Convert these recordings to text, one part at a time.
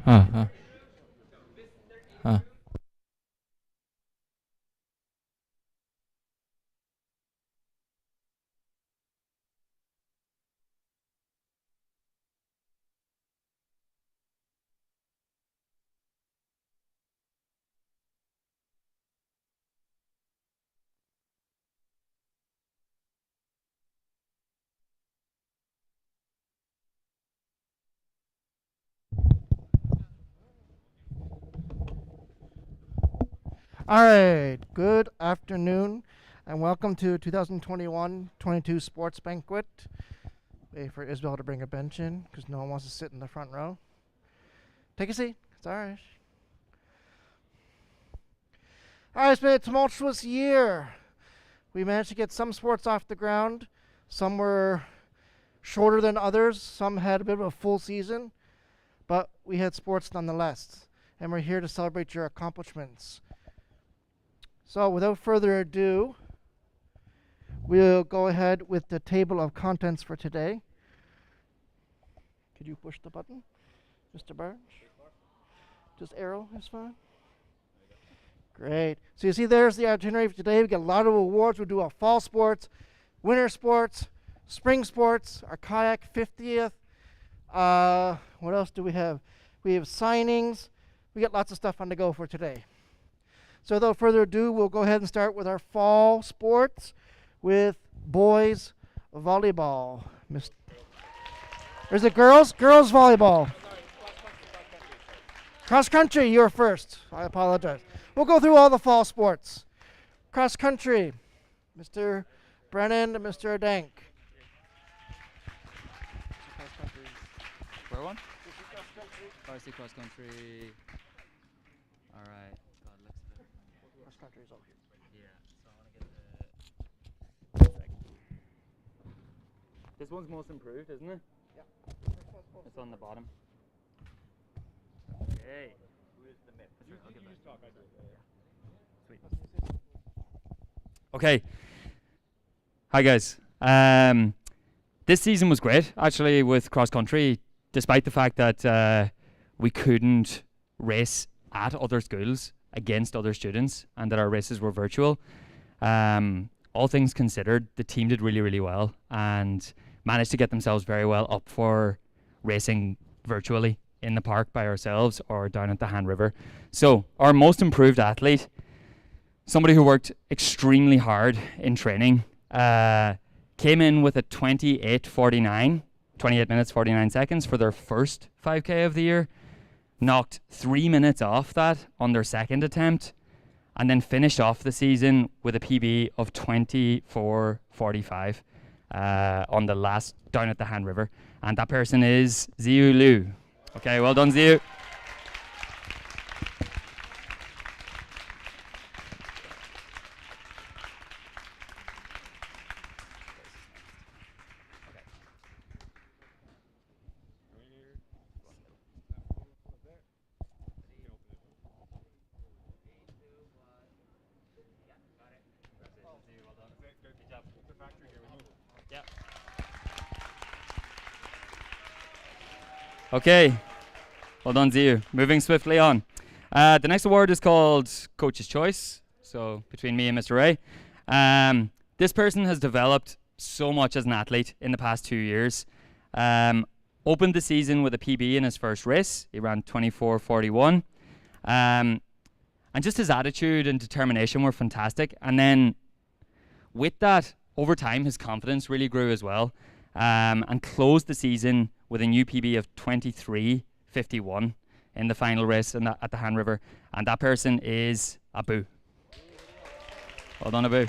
Huh, huh, huh. All right, good afternoon, and welcome to 2021-22 Sports Banquet. Wait for Isabel to bring a bench in, because no one wants to sit in the front row. Take a seat. It's all right. All right, it's been a tumultuous year. We managed to get some sports off the ground. Some were shorter than others. Some had a bit of a full season, but we had sports nonetheless, and we're here to celebrate your accomplishments. So without further ado, we'll go ahead with the table of contents for today. Could you push the button, Mr. Barge? Just arrow is fine. Great. So you see there's the itinerary for today. We got a lot of awards. We'll do our fall sports, winter sports, spring sports, our kayak 50th. What else do we have? We have signings. We got lots of stuff on the go for today. So without further ado, we'll go ahead and start with our fall sports with boys volleyball. Is it girls? Girls volleyball. Cross country, you're first. I apologize. We'll go through all the fall sports. Cross country, Mr. Brennan and Mr. Adank. Where one? Varsity cross country. All right. God, looks good. Cross country is over here. Yeah. So I want to get the. This one's most improved, isn't it? Yeah. It's on the bottom. Okay. Sweet. Okay. Hi guys. This season was great actually with cross country, despite the fact that we couldn't race at other schools against other students and that our races were virtual. All things considered, the team did really, really well and managed to get themselves very well up for racing virtually in the park by ourselves or down at the Han River. So our most improved athlete, somebody who worked extremely hard in training, came in with a 28:49, 28 minutes 49 seconds for their first 5K of the year, knocked 3 minutes off that on their second attempt, and then finished off the season with a PB of 24:45 on the last down at the Han River. And that person is Ziyu Liu. Okay, well done, Ziyu. Okay, well done, Ziyu. Moving swiftly on. The next award is called Coach's Choice, so between me and Mr. Ray. This person has developed so much as an athlete in the past 2 years. Opened the season with a PB in his first race. He ran 24:41. And just his attitude and determination were fantastic. And then with that, over time, his confidence really grew as well. And closed the season with a new PB of 23:51 in the final race at the Han River. And that person is Abu. Well done, Abu.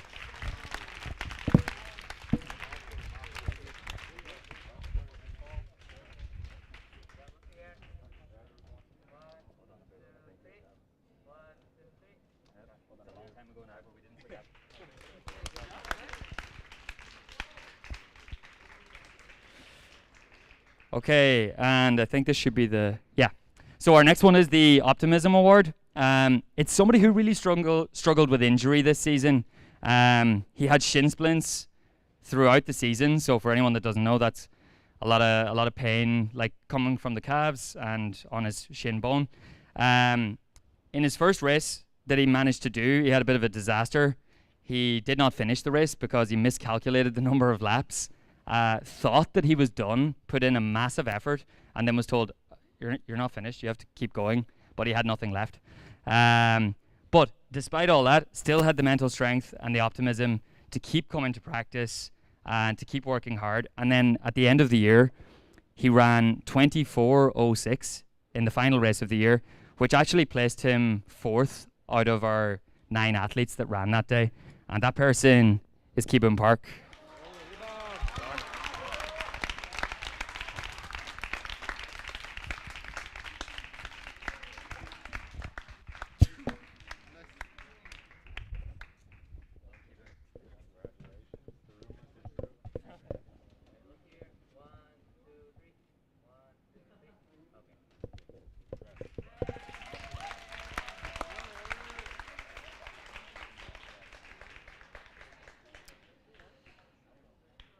Okay, and I think this should be So our next one is the Optimism Award. It's somebody who really struggled with injury this season. He had shin splints throughout the season. So for anyone that doesn't know, that's a lot of pain, like coming from the calves and on his shin bone. In his first race that he managed to do, he had a bit of a disaster. He did not finish the race because he miscalculated the number of laps. Thought that he was done, put in a massive effort, and then was told, "You're not finished. You have to keep going." But he had nothing left. But despite all that, still had the mental strength and the optimism to keep coming to practice and to keep working hard. And then at the end of the year, he ran 24:06 in the final race of the year, which actually placed him 4th out of our 9 athletes that ran that day. And that person is Keeban Park.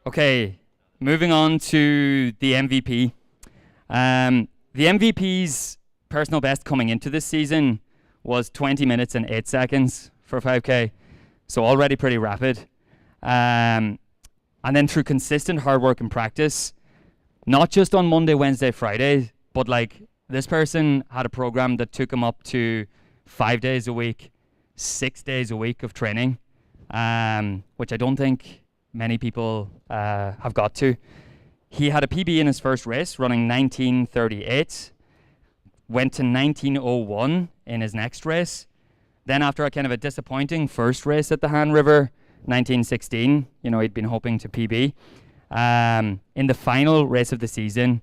Okay, moving on to the MVP. The MVP's personal best coming into this season was 20 minutes and 8 seconds for 5K, so already pretty rapid. And then through consistent hard work and practice, not just on Monday, Wednesday, Friday, but like this person had a program that took him up to 5 days a week, 6 days a week of training, which I don't think many people have got to. He had a PB in his first race, running 19:38, went to 19:01 in his next race. Then after a kind of a disappointing first race at the Han River, 19:16, he'd been hoping to PB. In the final race of the season,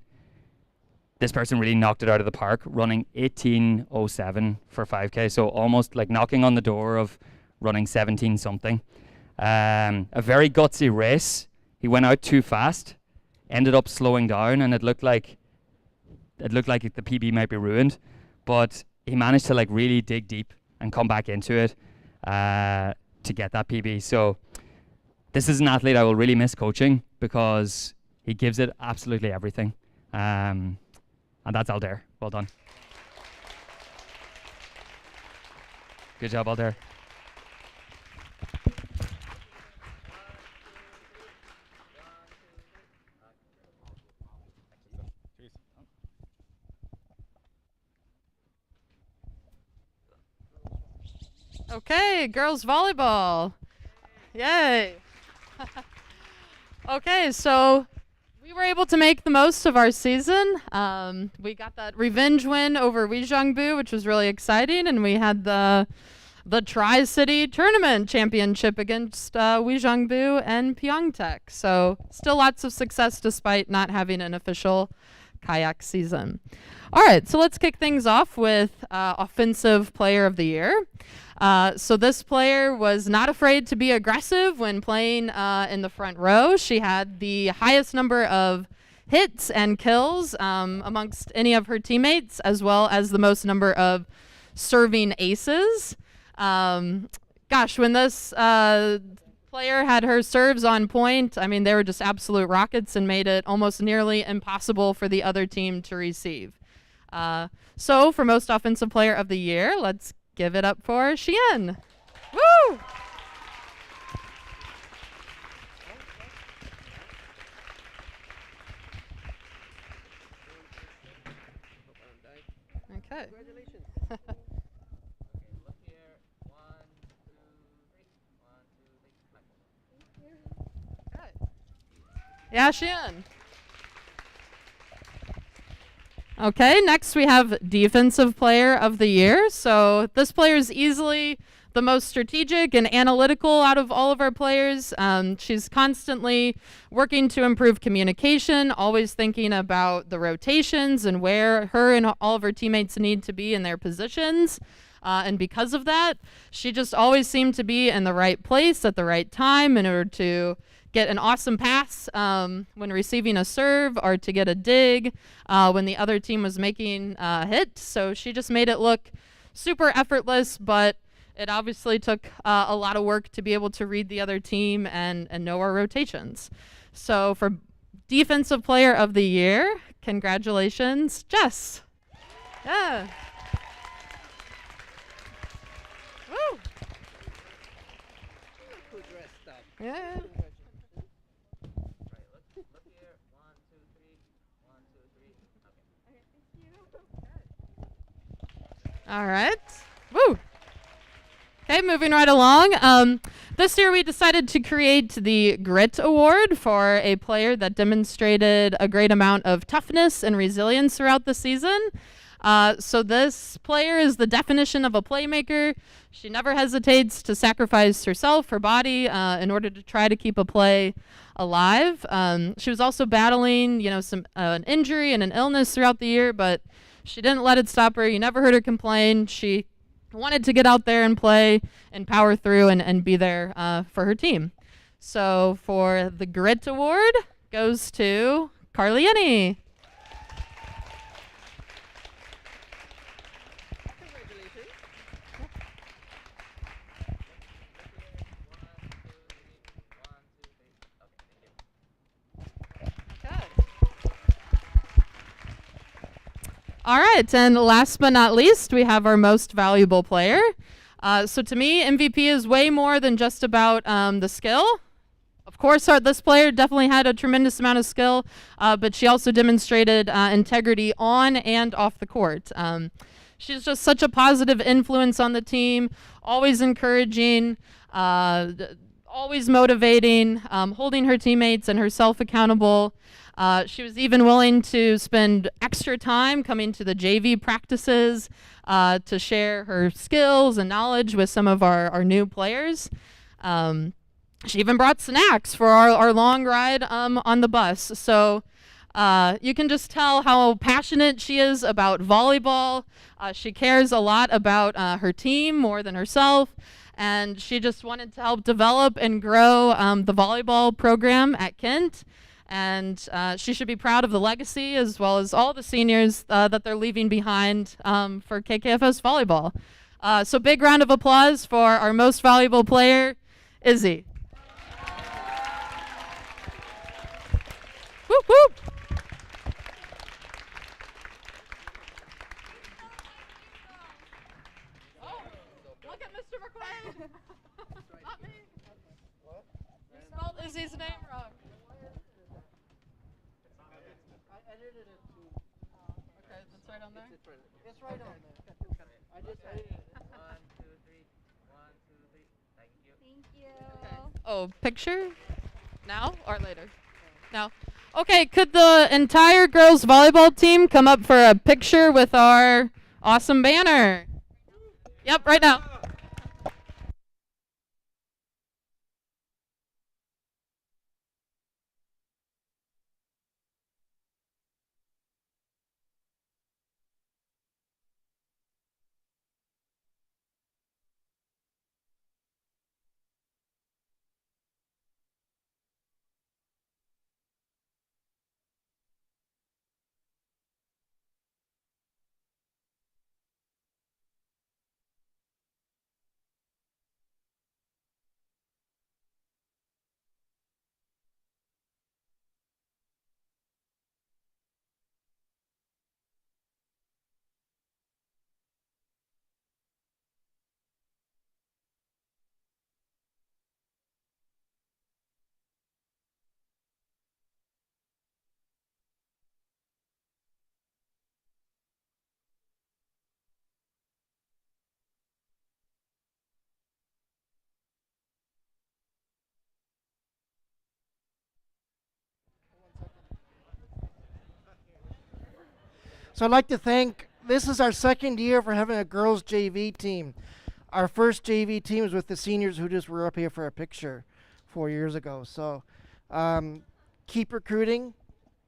this person really knocked it out of the park, running 18:07 for 5K, so almost like knocking on the door of running 17 something. A very gutsy race. He went out too fast, ended up slowing down, and it looked like the PB might be ruined. But he managed to like really dig deep and come back into it to get that PB. So this is an athlete I will really miss coaching because he gives it absolutely everything. And that's Aldair. Well done. Good job, Aldair. Okay, girls volleyball. Yay. Okay, so we were able to make the most of our season. We got that revenge win over Uijeongbu, which was really exciting, and we had the Tri-City Tournament Championship against Uijeongbu and Pyeongtaek. So still lots of success despite not having an official kayak season. All right, so let's kick things off with Offensive Player of the Year. So this player was not afraid to be aggressive when playing in the front row. She had the highest number of hits and kills amongst any of her teammates, as well as the most number of serving aces. Gosh, when this player had her serves on point, I mean, they were just absolute rockets and made it almost nearly impossible for the other team to receive. So for Most Offensive Player of the Year, let's give it up for Xian. Woo! Okay. Congratulations. Look here. 1, 2, 3. 1, 2, 3. Okay. Yeah, Xian. Okay, next we have Defensive Player of the Year. So this player is easily the most strategic and analytical out of all of our players. She's constantly working to improve communication, always thinking about the rotations and where her and all of her teammates need to be in their positions. And because of that, she just always seemed to be in the right place at the right time in order to get an awesome pass when receiving a serve, or to get a dig when the other team was making a hit. So she just made it look super effortless, but it obviously took a lot of work to be able to read the other team and know our rotations. So for Defensive Player of the Year. Congratulations, Jess. Yeah. Woo. Yeah. Right, look here. 1, 2, 3. 1, 2, 3. Okay. All right. Woo. Okay, moving right along. This year we decided to create the Grit Award for a player that demonstrated a great amount of toughness and resilience throughout the season. So this player is the definition of a playmaker. She never hesitates to sacrifice herself, her body, in order to try to keep a play alive. She was also battling, some an injury and an illness throughout the year, but she didn't let it stop her. You never heard her complain. She wanted to get out there and play and power through and be there for her team. So for the Grit Award goes to Carlieni. All right, and last but not least, we have our most valuable player. So to me, MVP is way more than just about the skill. Of course, this player definitely had a tremendous amount of skill, but she also demonstrated integrity on and off the court. She's just such a positive influence on the team, always encouraging, always motivating, holding her teammates and herself accountable. She was even willing to spend extra time coming to the JV practices to share her skills and knowledge with some of our new players. She even brought snacks for our long ride on the bus. So you can just tell how passionate she is about volleyball. She cares a lot about her team more than herself. And she just wanted to help develop and grow the volleyball program at Kent. And she should be proud of the legacy as well as all the seniors that they're leaving behind for KKFS volleyball. So big round of applause for our most valuable player, Izzy. Whoop, whoop. Oh, look at Mr. McQuaid. Not me. You spelled Izzy's name wrong. Okay, that's right on there? It's right on there. I just edited it. 1, 2, 3. 1, 2, 3. Thank you. Thank you. Okay. Oh, picture? Now or later? Now. Okay, could the entire girls volleyball team come up for a picture with our awesome banner? Yep, right now. So I'd like to thank, this is our second year for having a girls JV team. Our first JV team was with the seniors who just were up here for a picture 4 years ago. So keep recruiting.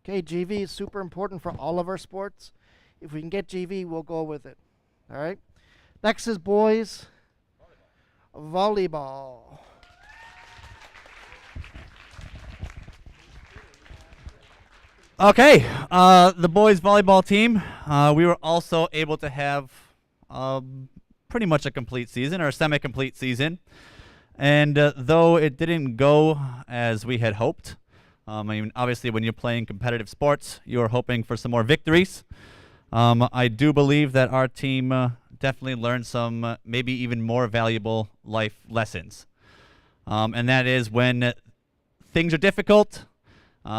Okay, JV is super important for all of our sports. If we can get JV, we'll go with it. All right. Next is boys volleyball. Okay, the boys volleyball team, we were also able to have pretty much a complete season, or a semi-complete season. And though it didn't go as we had hoped, I mean, obviously, when you're playing competitive sports, you're hoping for some more victories. I do believe that our team definitely learned some maybe even more valuable life lessons. And that is when things are difficult,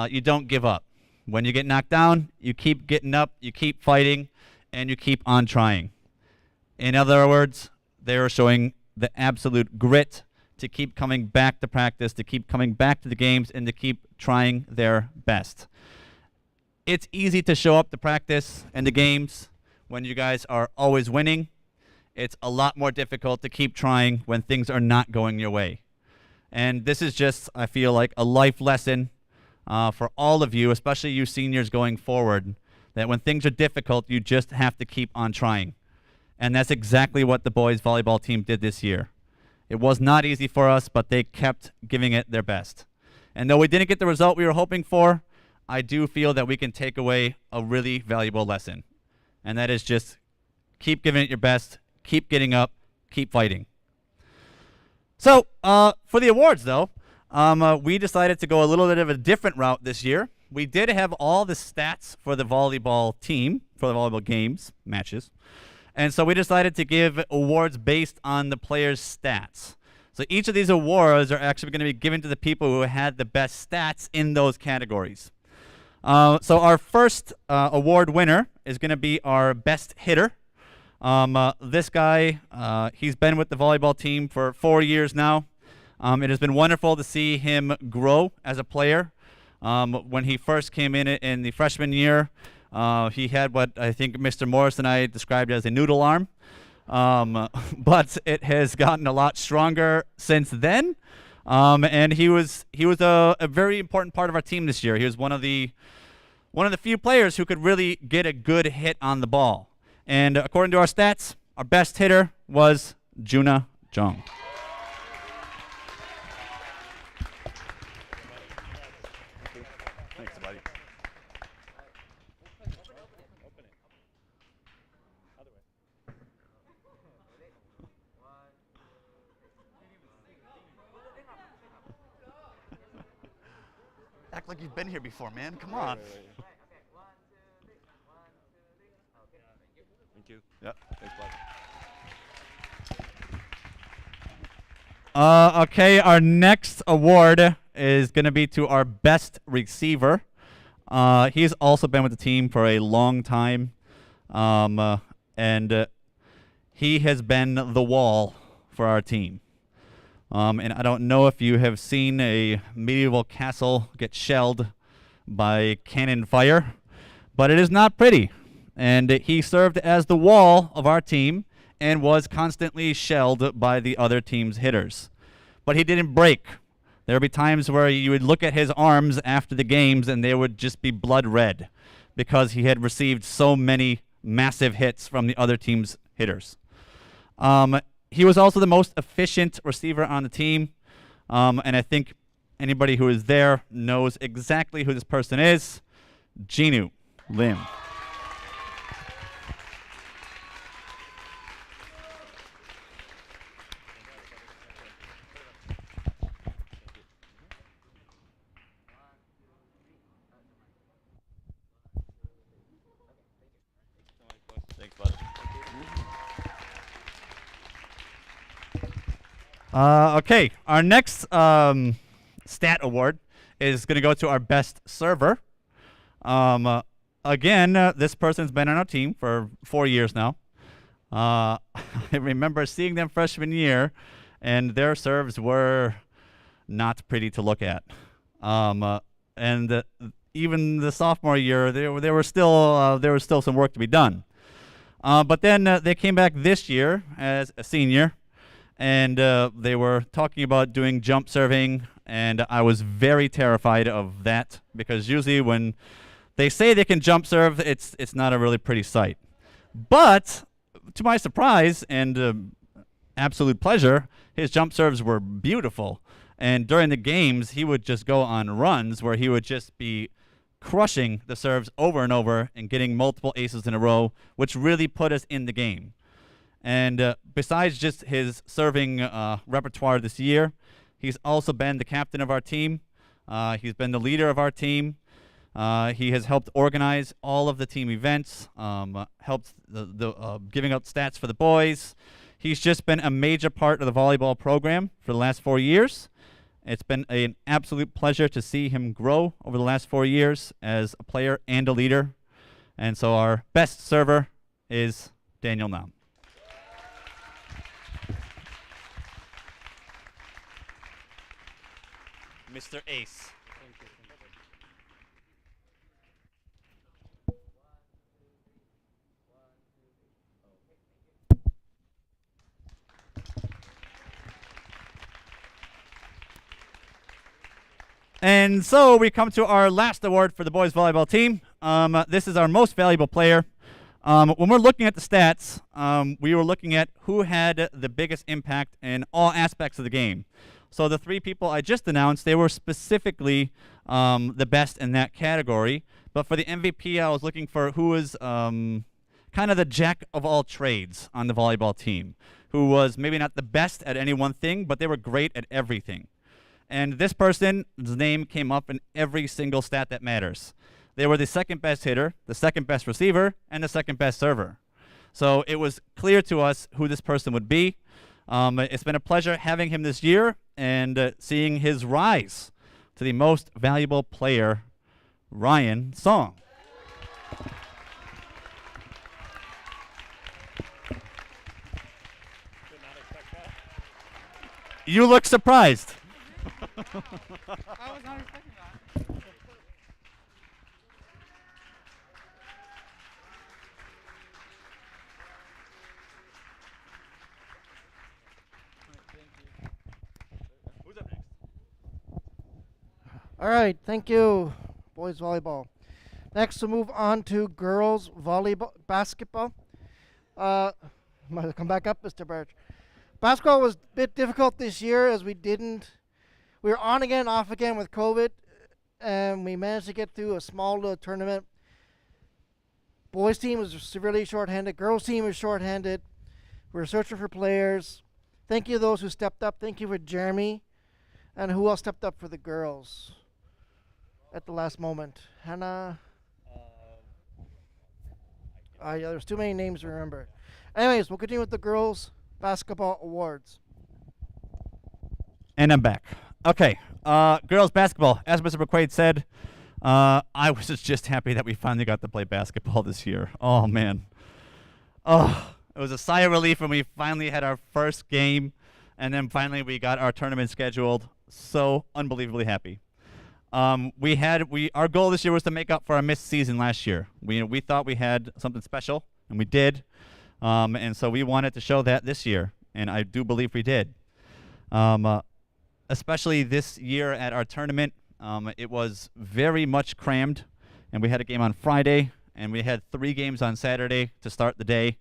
you don't give up. When you get knocked down, you keep getting up, you keep fighting, and you keep on trying. In other words, they are showing the absolute grit to keep coming back to practice, to keep coming back to the games, and to keep trying their best. It's easy to show up to practice and the games when you guys are always winning. It's a lot more difficult to keep trying when things are not going your way. And this is just, I feel like, a life lesson for all of you, especially you seniors going forward, that when things are difficult, you just have to keep on trying. And that's exactly what the boys volleyball team did this year. It was not easy for us, but they kept giving it their best. And though we didn't get the result we were hoping for, I do feel that we can take away a really valuable lesson. And that is just keep giving it your best, keep getting up, keep fighting. So, for the awards, though, we decided to go a little bit of a different route this year. We did have all the stats for the volleyball team, for the volleyball games, matches. And so we decided to give awards based on the players' stats. So each of these awards are actually going to be given to the people who had the best stats in those categories. So our first award winner is going to be our best hitter. This guy, he's been with the volleyball team for 4 years now. It has been wonderful to see him grow as a player. When he first came in the freshman year, he had what I think Mr. Morris and I described as a noodle arm. But it has gotten a lot stronger since then. And he was a very important part of our team this year. He was one of the few players who could really get a good hit on the ball. And according to our stats, our best hitter was Juna Jung. Thanks, buddy. Act like you've been here before, man. Come on. Thank you. Yep. Thanks, bud. Okay, our next award is going to be to our best receiver. He's also been with the team for a long time, and he has been the wall for our team. And I don't know if you have seen a medieval castle get shelled by cannon fire, but it is not pretty. And he served as the wall of our team and was constantly shelled by the other team's hitters. But he didn't break. There would be times where you would look at his arms after the games and they would just be blood red because he had received so many massive hits from the other team's hitters. He was also the most efficient receiver on the team, and I think anybody who is there knows exactly who this person is, Jinu Lim. Thanks, bud. Okay, our next stat award is going to go to our best server. Again, this person's been on our team for 4 years now. I remember seeing them freshman year, and their serves were not pretty to look at. And even the sophomore year, there was still some work to be done. But then they came back this year as a senior, and they were talking about doing jump serving, and I was very terrified of that because usually when they say they can jump serve, it's not a really pretty sight. But to my surprise and absolute pleasure, his jump serves were beautiful. And during the games, he would just go on runs where he would just be crushing the serves over and over and getting multiple aces in a row, which really put us in the game. And besides just his serving repertoire this year, he's also been the captain of our team. He's been the leader of our team. He has helped organize all of the team events, helped giving out stats for the boys. He's just been a major part of the volleyball program for the last 4 years. It's been an absolute pleasure to see him grow over the last 4 years as a player and a leader. And so our best server is Daniel Nam. Mr. Ace. And so we come to our last award for the boys volleyball team. This is our most valuable player. When we're looking at the stats, we were looking at who had the biggest impact in all aspects of the game. So the 3 people I just announced, they were specifically the best in that category. But for the MVP, I was looking for who was kind of the jack of all trades on the volleyball team, who was maybe not the best at any one thing, but they were great at everything. And this person's name came up in every single stat that matters. They were the second best hitter, the second best receiver, and the second best server. So it was clear to us who this person would be. It's been a pleasure having him this year and seeing his rise to the most valuable player, Ryan Song. You look surprised. I was not expecting that. Who's up next? All right, thank you, boys volleyball. Next, we'll move on to girls volleyball, basketball. Might come back up, Mr. Birch. Basketball was a bit difficult this year as we were on again, off again with COVID, and we managed to get through a small little tournament. Boys team was severely shorthanded. Girls team was shorthanded. We were searching for players. Thank you to those who stepped up. Thank you for Jeremy. And who else stepped up for the girls at the last moment? Hannah? Yeah, there's too many names to remember. Anyways, we'll continue with the girls basketball awards. And I'm back. Okay, girls basketball. As Mr. McQuaid said, I was just happy that we finally got to play basketball this year. Oh, man. Oh, it was a sigh of relief when we finally had our first game, and then finally we got our tournament scheduled. So unbelievably happy. Our goal this year was to make up for our missed season last year. We thought we had something special, and we did. And so we wanted to show that this year, and I do believe we did. Especially this year at our tournament, it was very much crammed, and we had a game on Friday, and we had 3 games on Saturday to start the day.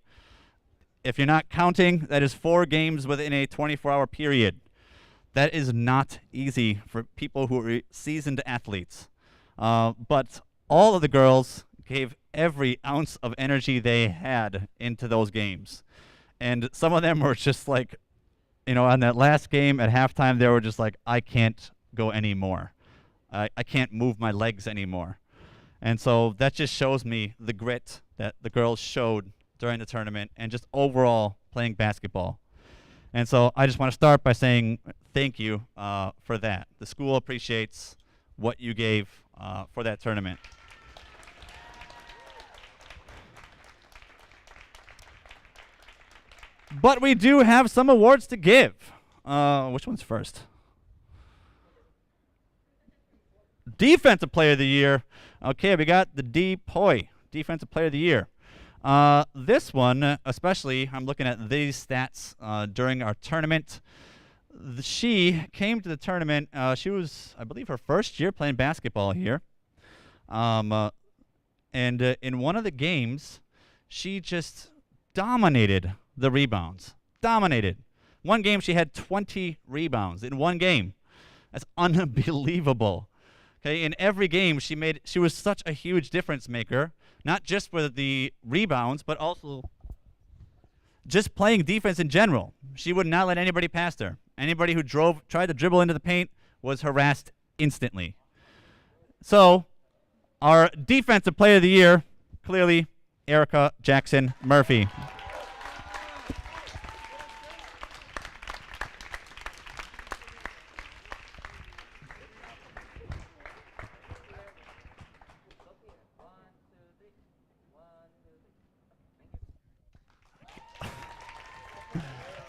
If you're not counting, that is 4 games within a 24-hour period. That is not easy for people who are seasoned athletes. But all of the girls gave every ounce of energy they had into those games. And some of them were just like, on that last game at halftime, they were just like, I can't go anymore. I can't move my legs anymore. And so that just shows me the grit that the girls showed during the tournament and just overall playing basketball. And so I just want to start by saying thank you for that. The school appreciates what you gave for that tournament. But we do have some awards to give. Which one's first? Defensive Player of the Year. Okay, we got the D. Poi, Defensive Player of the Year. This one, especially, I'm looking at these stats during our tournament. She came to the tournament. She was, I believe, her first year playing basketball here. And in one of the games, she just dominated the rebounds. Dominated. One game, she had 20 rebounds in one game. That's unbelievable. Okay, in every game, she was such a huge difference maker, not just with the rebounds, but also just playing defense in general. She would not let anybody pass her. Anybody who tried to dribble into the paint was harassed instantly. So, our Defensive Player of the Year, clearly, Erica Jackson Murphy.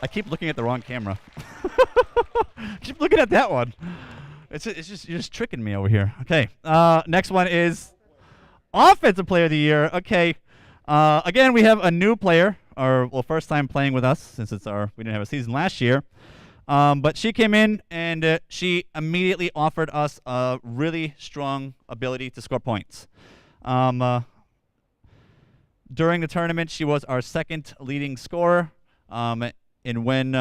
I keep looking at the wrong camera. Keep looking at that one. It's just you're just tricking me over here. Okay. Next one is Offensive Player of the Year. Okay. Again, we have a new player, or well, first time playing with us since we didn't have a season last year. But she came in and she immediately offered us a really strong ability to score points. During the tournament, she was our second leading scorer. And when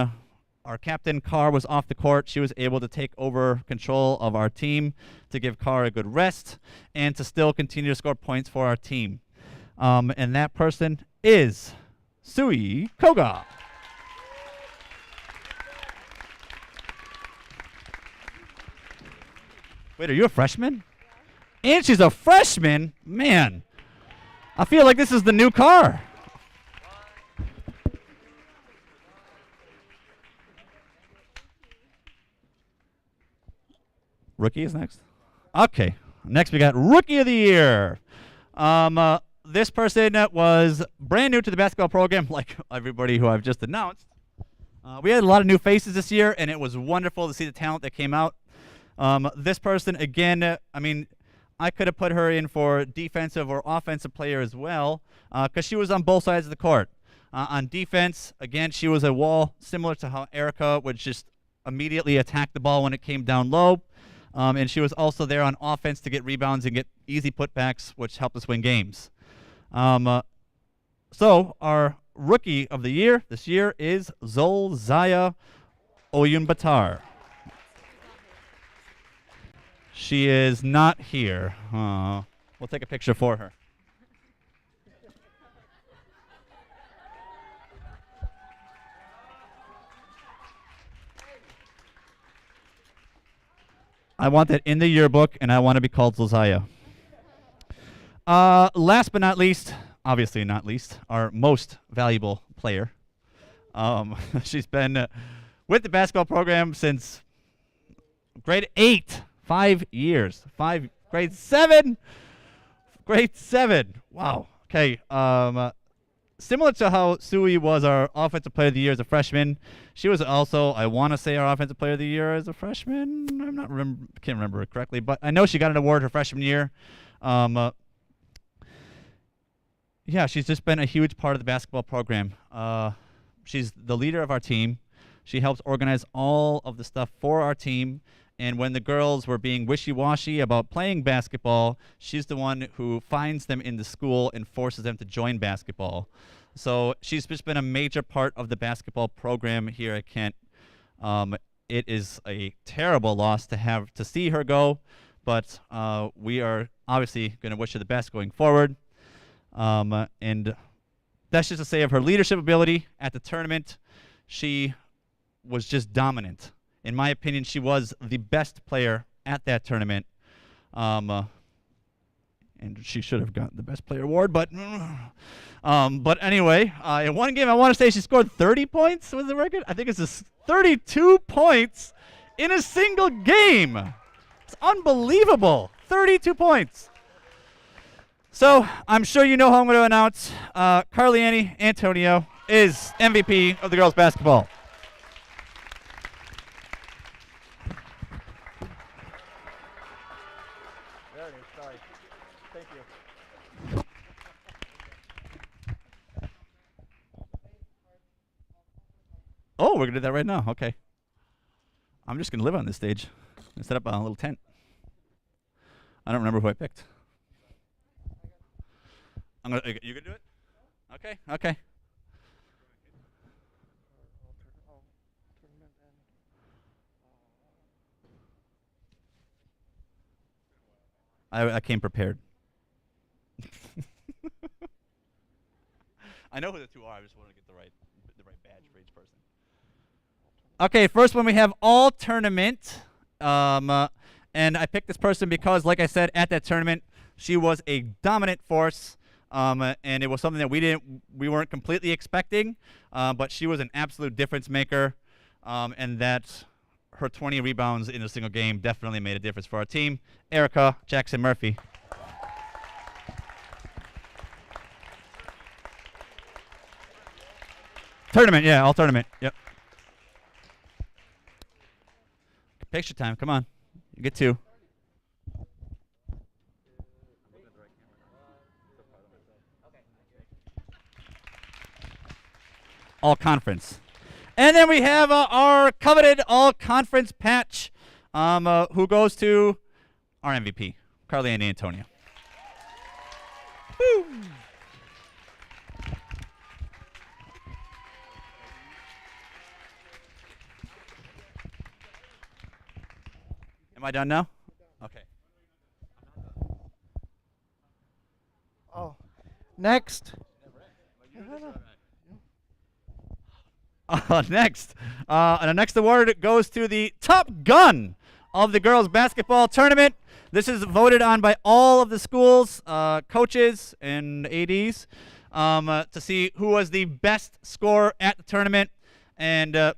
our captain, Carr, was off the court, she was able to take over control of our team to give Carr a good rest and to still continue to score points for our team. And that person is Sui Koga. Wait, are you a freshman? And she's a freshman? Man, I feel like this is the new Carr. Rookie is next. Okay. Next we got Rookie of the Year. This person was brand new to the basketball program, like everybody who I've just announced. We had a lot of new faces this year, and it was wonderful to see the talent that came out. This person, again, I mean, I could have put her in for defensive or offensive player as well, because she was on both sides of the court. On defense, again, she was a wall, similar to how Erica would just immediately attack the ball when it came down low. And she was also there on offense to get rebounds and get easy putbacks, which helped us win games. So our Rookie of the Year this year is Zolzaya Oyunbatar. She is not here. We'll take a picture for her. I want that in the yearbook, and I want to be called Zolzaya. Last but not least, obviously not least, our most valuable player. She's been with the basketball program since grade 8, 5 years. Grade 7. Wow. Okay. Similar to how Sui was our Offensive Player of the Year as a freshman, she was also, I want to say, our Offensive Player of the Year as a freshman. Can't remember it correctly, but I know she got an award her freshman year. Yeah, she's just been a huge part of the basketball program. She's the leader of our team. She helps organize all of the stuff for our team. And when the girls were being wishy-washy about playing basketball, she's the one who finds them in the school and forces them to join basketball. So she's just been a major part of the basketball program here at Kent. It is a terrible loss to see her go, but we are obviously going to wish her the best going forward. And that's just to say of her leadership ability at the tournament. She was just dominant. In my opinion, she was the best player at that tournament. And she should have gotten the best player award, but anyway, in one game, I want to say she scored 30 points. Was the record? I think it's 32 points in a single game. It's unbelievable. 32 points. So I'm sure you know how I'm going to announce Carliani Antonio is MVP of the girls basketball. There it is. Sorry. Thank you. Oh, we're going to do that right now. Okay. I'm just going to live on this stage and set up a little tent. I don't remember who I picked. You going to do it? Okay. Okay. I came prepared. I know who the two are. I just want to get the right badge for each person. Okay, first one we have all tournament. And I picked this person because, like I said, at that tournament, she was a dominant force. And it was something that we weren't completely expecting, but she was an absolute difference maker, and that her 20 rebounds in a single game definitely made a difference for our team. Erica Jackson Murphy. Tournament, yeah, all tournament. Yep. Picture time, come on. You get 2. All conference. And then we have our coveted all conference patch, who goes to our MVP, Carly Antonio. Woo! Am I done now? Okay. Oh, next. Next, and the next award goes to the Top Gun of the girls basketball tournament. This is voted on by all of the schools, coaches, and ADs to see who was the best scorer at the tournament. And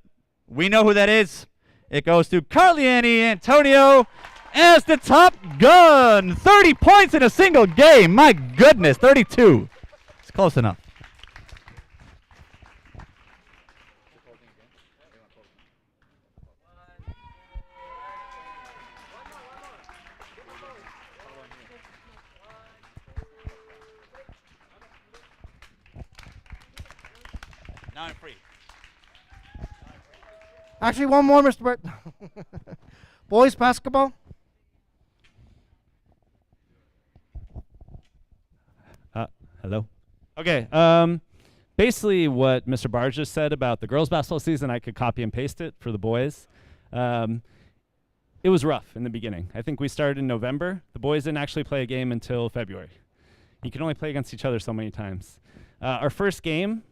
we know who that is. It goes to Carly Antonio as the Top Gun. 30 points in a single game. My goodness, 32. It's close enough. Now I'm free. Actually, one more, Mr. Burt. Boys basketball. Hello. Okay. Basically, what Mr. Barge just said about the girls' basketball season, I could copy and paste it for the boys. It was rough in the beginning. I think we started in November. The boys didn't actually play a game until February. You can only play against each other so many times. Our first game,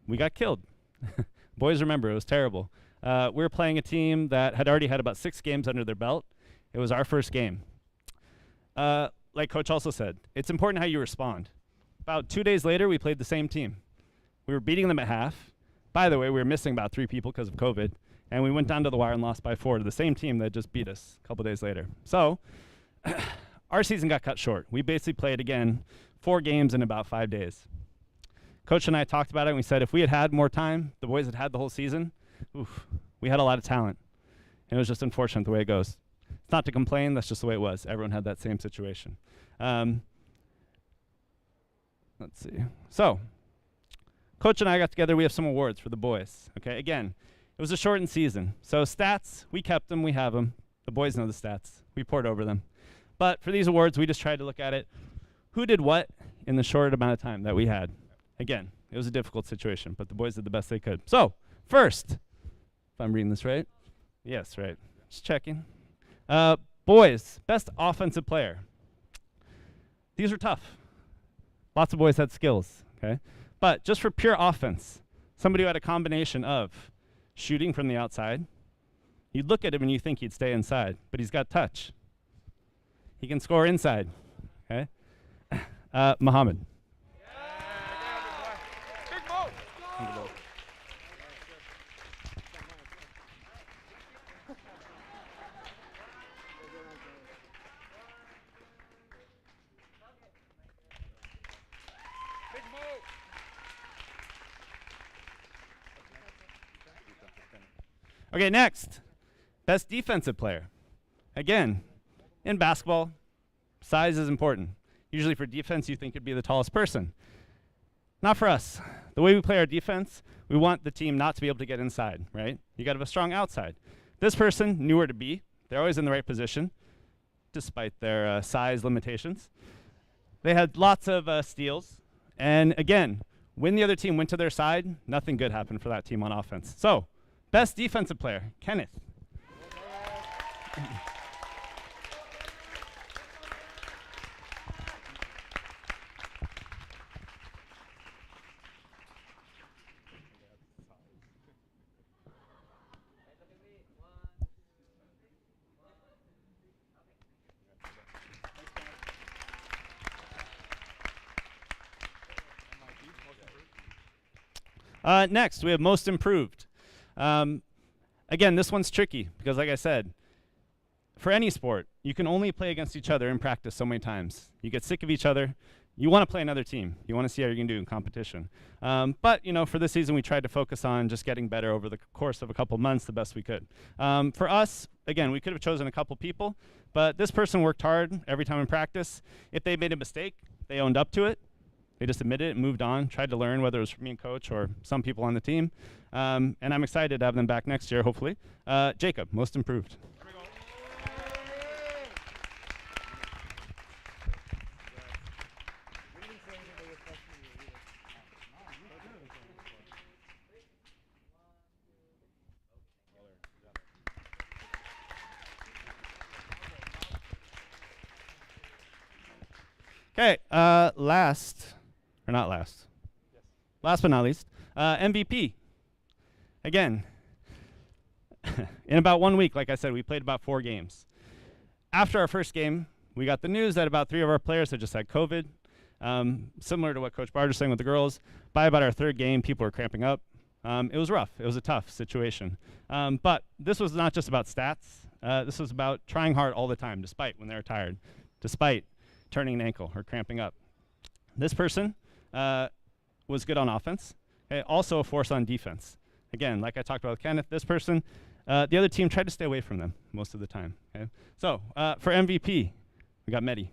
we got killed. Boys remember, it was terrible. We were playing a team that had already had about 6 games under their belt. It was our first game. Like Coach also said, it's important how you respond. About 2 days later, we played the same team. We were beating them at half. By the way, we were missing about 3 people because of COVID. And we went down to the wire and lost by 4 to the same team that just beat us a couple days later. So our season got cut short. We basically played again 4 games in about 5 days. Coach and I talked about it, and we said if we had had more time, the boys had had the whole season, we had a lot of talent. And it was just unfortunate the way it goes. It's not to complain, that's just the way it was. Everyone had that same situation. Let's see. So, Coach and I got together. We have some awards for the boys. Okay, again, it was a shortened season. So stats, we kept them, we have them. The boys know the stats. We poured over them. But for these awards, we just tried to look at it. Who did what in the short amount of time that we had? Again, it was a difficult situation, but the boys did the best they could. So, first, if I'm reading this right. Yes, right. Just checking. Boys, best offensive player. These are tough. Lots of boys had skills, okay? But just for pure offense, somebody who had a combination of shooting from the outside. You'd look at him and you think he'd stay inside, but he's got touch. He can score inside, okay? Muhammad. Okay, next, best defensive player. Again, in basketball, size is important. Usually for defense, you think it'd be the tallest person. Not for us. The way we play our defense, we want the team not to be able to get inside, right? You got to have a strong outside. This person knew where to be. They're always in the right position, despite their size limitations. They had lots of steals. And again, when the other team went to their side, nothing good happened for that team on offense. So, best defensive player, Kenneth. Next, we have most improved. Again, this one's tricky because, like I said, for any sport, you can only play against each other in practice so many times. You get sick of each other. You want to play another team. You want to see how you're going to do in competition. But, for this season, we tried to focus on just getting better over the course of a couple months the best we could. For us, again, we could have chosen a couple people, but this person worked hard every time in practice. If they made a mistake, they owned up to it. They just admitted it and moved on, tried to learn, whether it was from me and coach or some people on the team. And I'm excited to have them back next year, hopefully. Jacob, most improved. Okay, last but not least, MVP. Again, in about 1 week, like I said, we played about 4 games. After our first game, we got the news that about 3 of our players had just had COVID. Similar to what Coach Barger was saying with the girls, by about our 3rd game, people were cramping up. It was rough. It was a tough situation. But this was not just about stats. This was about trying hard all the time, despite when they were tired, despite turning an ankle or cramping up. This person was good on offense, also a force on defense. Again, like I talked about with Kenneth, this person, the other team tried to stay away from them most of the time. Okay? So for MVP, we got Mehdi.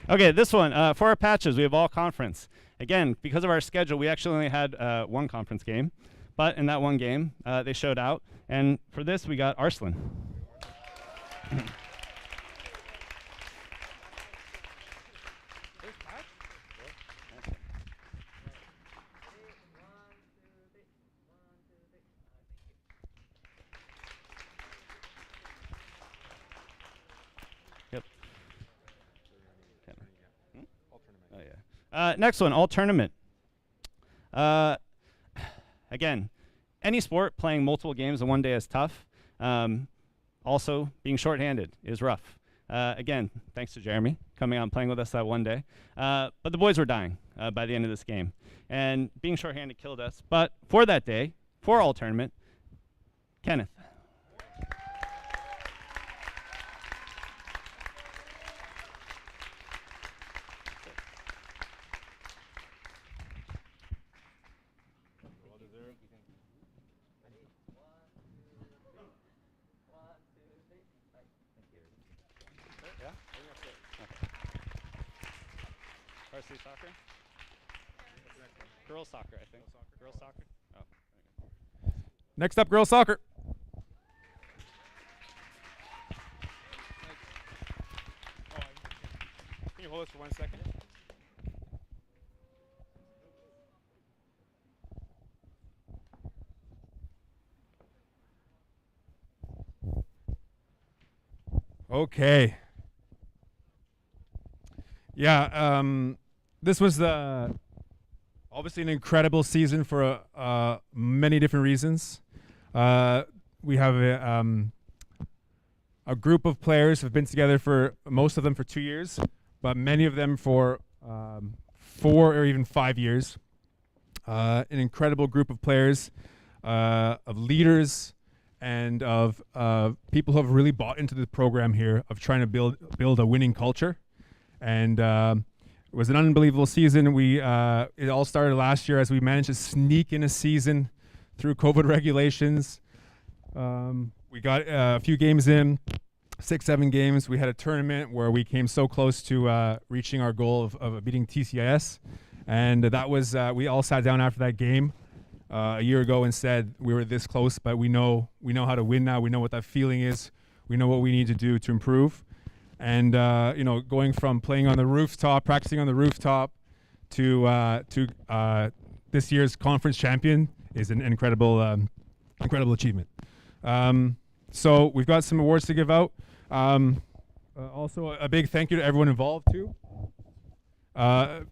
Okay, this one, for our patches, we have all conference. Again, because of our schedule, we actually only had 1 conference game. But in that 1 game, they showed out. And for this, we got Arslan. Next one, all tournament. Again, any sport playing multiple games in one day is tough. Also, being shorthanded is rough. Again, thanks to Jeremy coming out and playing with us that one day. But the boys were dying by the end of this game. And being shorthanded killed us. But for that day, for all tournament, Kenneth. Varsity soccer? Girls soccer, I think. Girls soccer? Oh. Next up, girls soccer. Can you hold us for 1 second? Okay. Yeah, this was obviously an incredible season for many different reasons. We have a group of players who have been together for, most of them for 2 years, but many of them for 4 or even 5 years. An incredible group of players, of leaders, and of people who have really bought into the program here of trying to build a winning culture. And it was an unbelievable season. It all started last year as we managed to sneak in a season through COVID regulations. We got a few games in, 6, 7 games. We had a tournament where we came so close to reaching our goal of beating TCIS. And that was, we all sat down after that game a year ago and said we were this close, but we know how to win now. We know what that feeling is. We know what we need to do to improve. And going from playing on the rooftop, practicing on the rooftop, to this year's conference champion is an incredible achievement. So we've got some awards to give out. Also, a big thank you to everyone involved too. A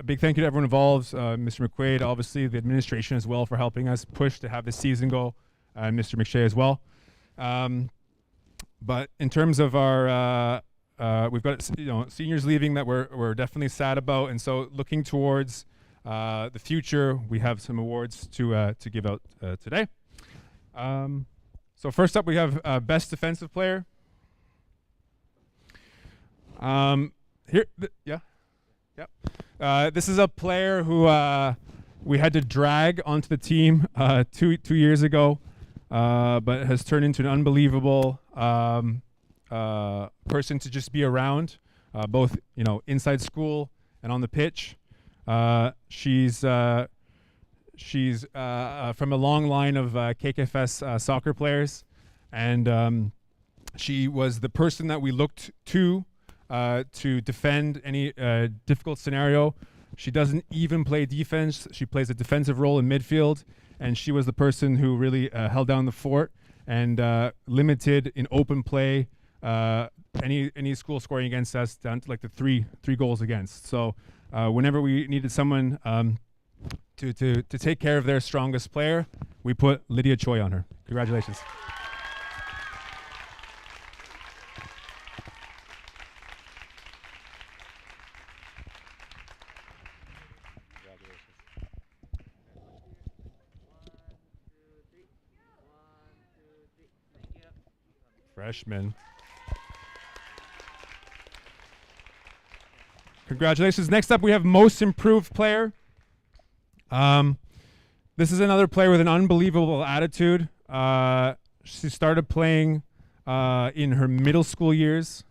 big thank you to everyone involved, Mr. McQuaid, obviously the administration as well for helping us push to have this season go, and Mr. McShay as well. But in terms of our, we've got seniors leaving that we're definitely sad about, and so looking towards the future, we have some awards to give out today. So first up, we have best defensive player. This is a player who we had to drag onto the team 2 years ago, but has turned into an unbelievable person to just be around, both inside school and on the pitch. She's from a long line of KKFS soccer players, and she was the person that we looked to defend any difficult scenario. She doesn't even play defense. She plays a defensive role in midfield, and she was the person who really held down the fort and limited in open play any school scoring against us down to like the three goals against. So whenever we needed someone to take care of their strongest player, we put Lydia Choi on her. Congratulations. Freshman. Congratulations. Next up, we have most improved player. This is another player with an unbelievable attitude. She started playing in her middle school years.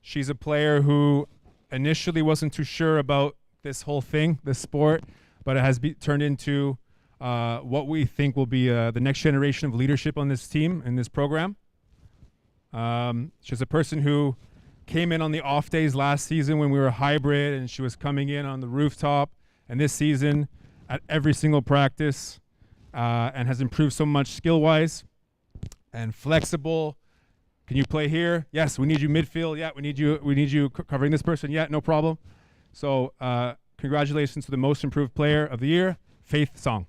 She's a player who initially wasn't too sure about this whole thing, this sport, but it has turned into what we think will be the next generation of leadership on this team, in this program. She's a person who came in on the off days last season when we were hybrid, and she was coming in on the rooftop, and this season at every single practice, and has improved so much skill-wise and flexible. Can you play here? Yes, we need you midfield. Yeah, we need you covering this person. Yeah, no problem. So congratulations to the most improved player of the year, Faith Song.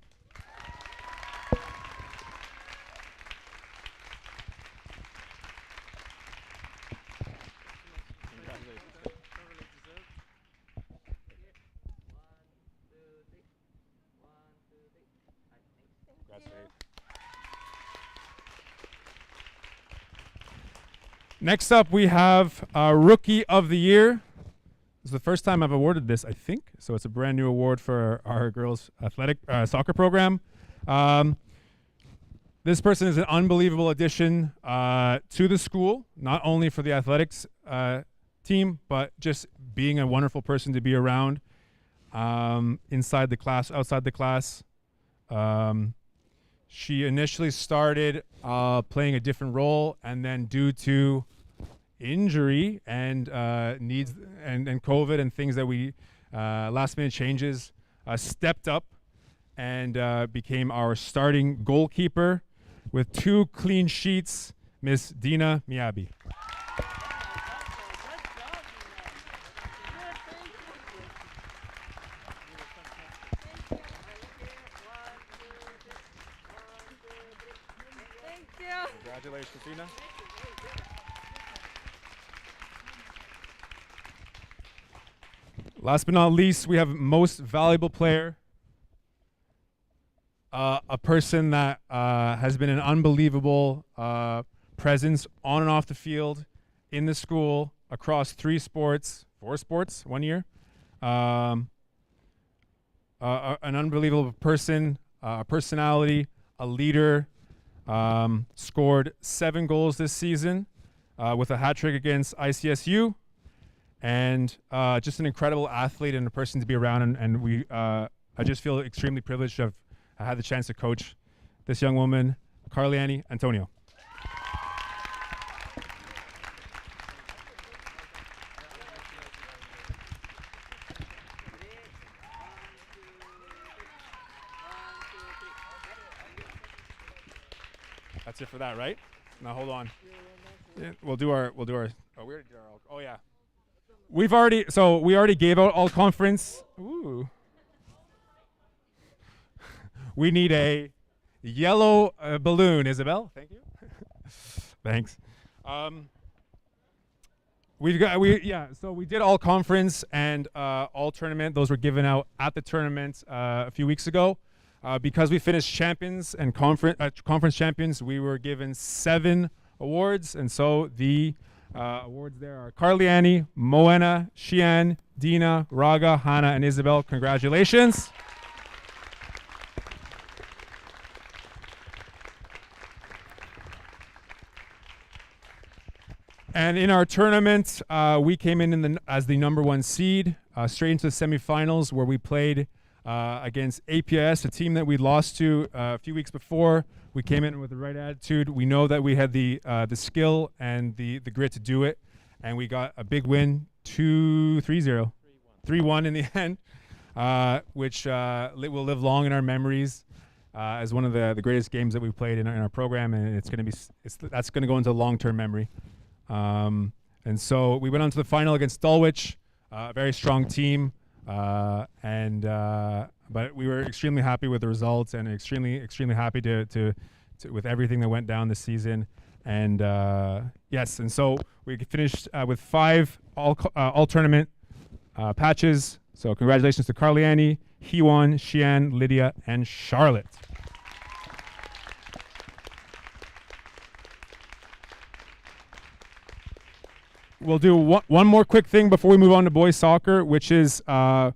Next up, we have Rookie of the Year. This is the first time I've awarded this, I think. So it's a brand new award for our girls' athletic soccer program. This person is an unbelievable addition to the school, not only for the athletics team, but just being a wonderful person to be around inside the class, outside the class. She initially started playing a different role, and then due to injury and needs and COVID and things that we last minute changes, stepped up and became our starting goalkeeper with 2 clean sheets, Miss Dina Miyabi. Congratulations, Dina. Last but not least, we have most valuable player. A person that has been an unbelievable presence on and off the field, in the school, across 4 sports, 1 year. An unbelievable person, a personality, a leader. Scored 7 goals this season with a hat trick against ICSU, and just an incredible athlete and a person to be around. And we, I just feel extremely privileged to have had the chance to coach this young woman, Carliani Antonio. That's it for that, right? Now hold on. We'll do our. Oh, we already did our. Oh yeah. We already gave out all conference. Ooh. We need a yellow balloon, Isabel. Thank you. Thanks. So we did all conference and all tournament. Those were given out at the tournament a few weeks ago. Because we finished champions and conference champions, we were given 7 awards, and so the awards there are Carliani, Moena, Shian, Dina, Raga, Hannah, and Isabel. Congratulations. And in our tournament, we came in as the #1 seed, straight into the semifinals, where we played against APS, a team that we lost to a few weeks before. We came in with the right attitude. We know that we had the skill and the grit to do it, and we got a big win, 3-1 in the end, which will live long in our memories as one of the greatest games that we've played in our program, and that's going to go into long-term memory. And so we went on to the final against Dulwich, a very strong team, but we were extremely happy with the results and extremely happy to with everything that went down this season. And yes, and so we finished with 5 all tournament patches. So congratulations to Carliani, Hiwan, Xian, Lydia, and Charlotte. We'll do one more quick thing before we move on to boys soccer, which is our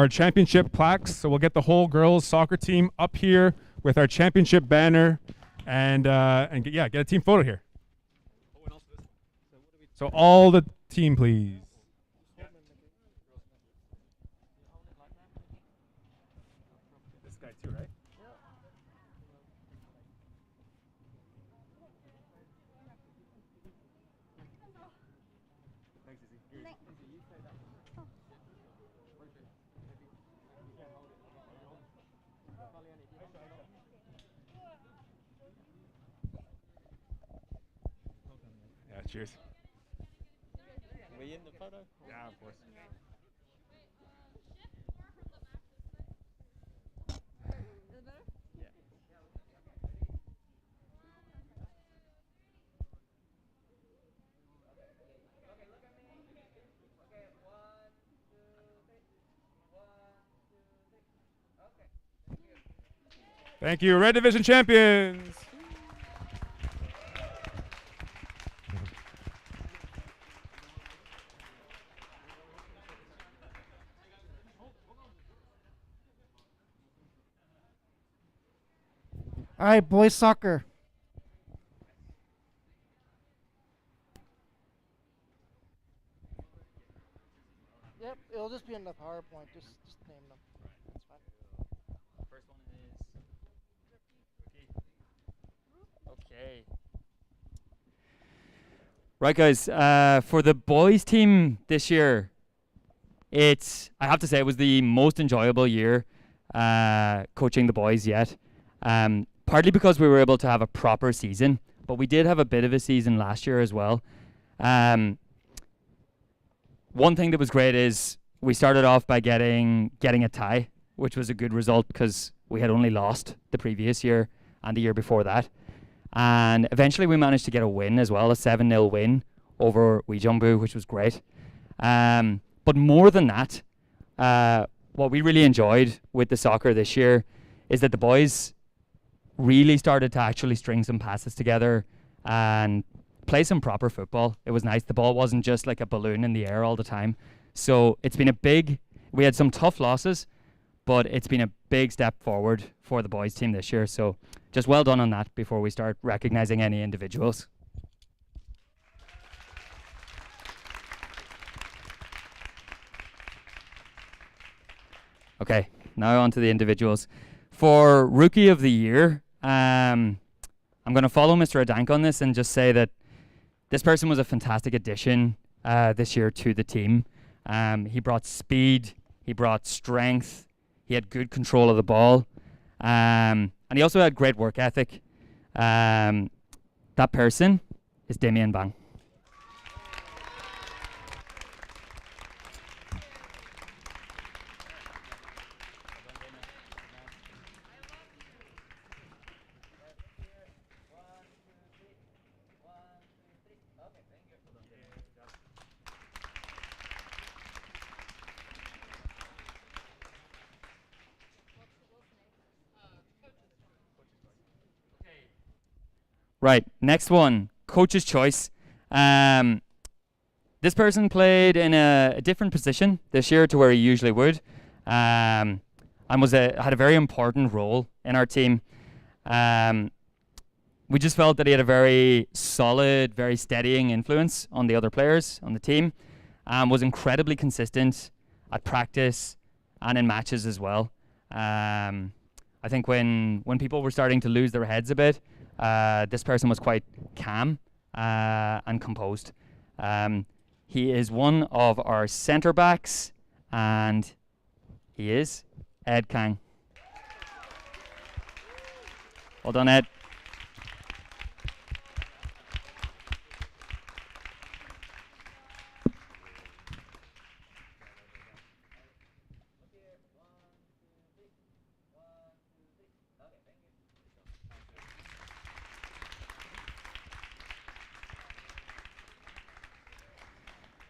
championship plaques. So we'll get the whole girls soccer team up here with our championship banner, and get a team photo here. So all the team, please. This guy too, right? Yeah, cheers. We in the photo? Yeah, of course. Thank you, Red Division champions. All right, boys soccer. Yep, it'll just be in the PowerPoint. Just name them. That's fine. First one is okay. Right, guys. For the boys team this year, I have to say it was the most enjoyable year coaching the boys yet. Partly because we were able to have a proper season, but we did have a bit of a season last year as well. One thing that was great is we started off by getting a tie, which was a good result because we had only lost the previous year and the year before that. And eventually we managed to get a win as well, a 7-0 win over Weijongbu, which was great. But more than that, what we really enjoyed with the soccer this year is that the boys really started to actually string some passes together and play some proper football. It was nice. The ball wasn't just like a balloon in the air all the time. So it's been we had some tough losses, but it's been a big step forward for the boys team this year. So just well done on that before we start recognizing any individuals. Okay, now on to the individuals. For Rookie of the Year, I'm going to follow Mr. Adank on this and just say that this person was a fantastic addition this year to the team. He brought speed, he brought strength, he had good control of the ball, and he also had great work ethic. That person is Damien Bang. Right, next one, coach's choice. This person played in a different position this year to where he usually would, and had a very important role in our team. We just felt that he had a very solid, very steadying influence on the other players on the team, was incredibly consistent at practice and in matches as well. I think when people were starting to lose their heads a bit, this person was quite calm and composed. He is one of our centre backs, and he is Ed Kang. Well done, Ed.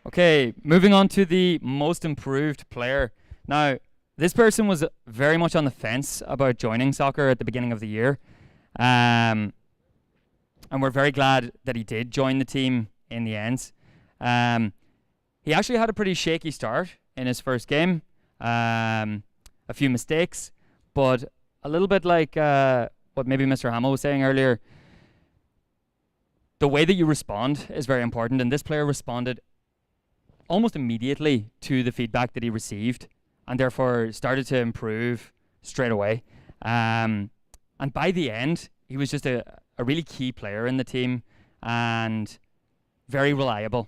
Okay, moving on to the most improved player. Now, this person was very much on the fence about joining soccer at the beginning of the year. And we're very glad that he did join the team in the end. He actually had a pretty shaky start in his first game. A few mistakes, but a little bit like what maybe Mr. Hamill was saying earlier. The way that you respond is very important, and this player responded almost immediately to the feedback that he received, and therefore started to improve straight away. And by the end, he was just a really key player in the team, and very reliable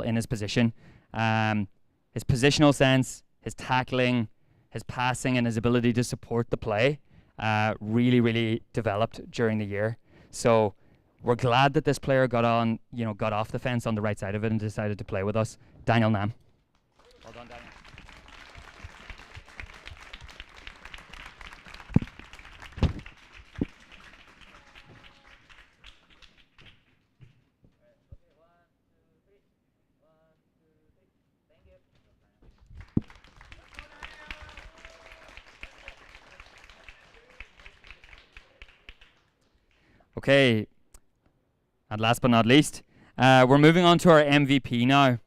in his position. His positional sense, his tackling, his passing, and his ability to support the play really developed during the year. So we're glad that this player got off the fence on the right side of it and decided to play with us. Daniel Nam. Well done, Daniel. Okay, and last but not least, we're moving on to our MVP now.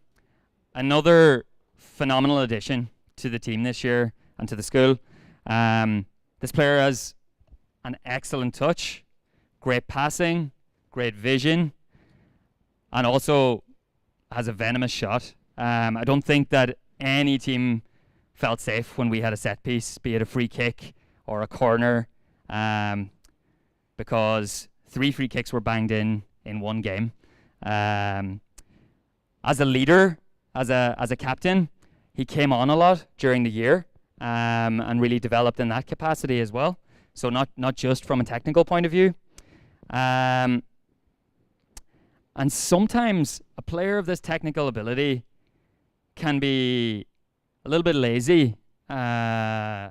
Another phenomenal addition to the team this year and to the school. This player has an excellent touch, great passing, great vision, and also has a venomous shot. I don't think that any team felt safe when we had a set piece, be it a free kick or a corner, because 3 free kicks were banged in one game. As a leader, as a captain, he came on a lot during the year, and really developed in that capacity as well. So not just from a technical point of view. And sometimes a player of this technical ability can be a little bit lazy, a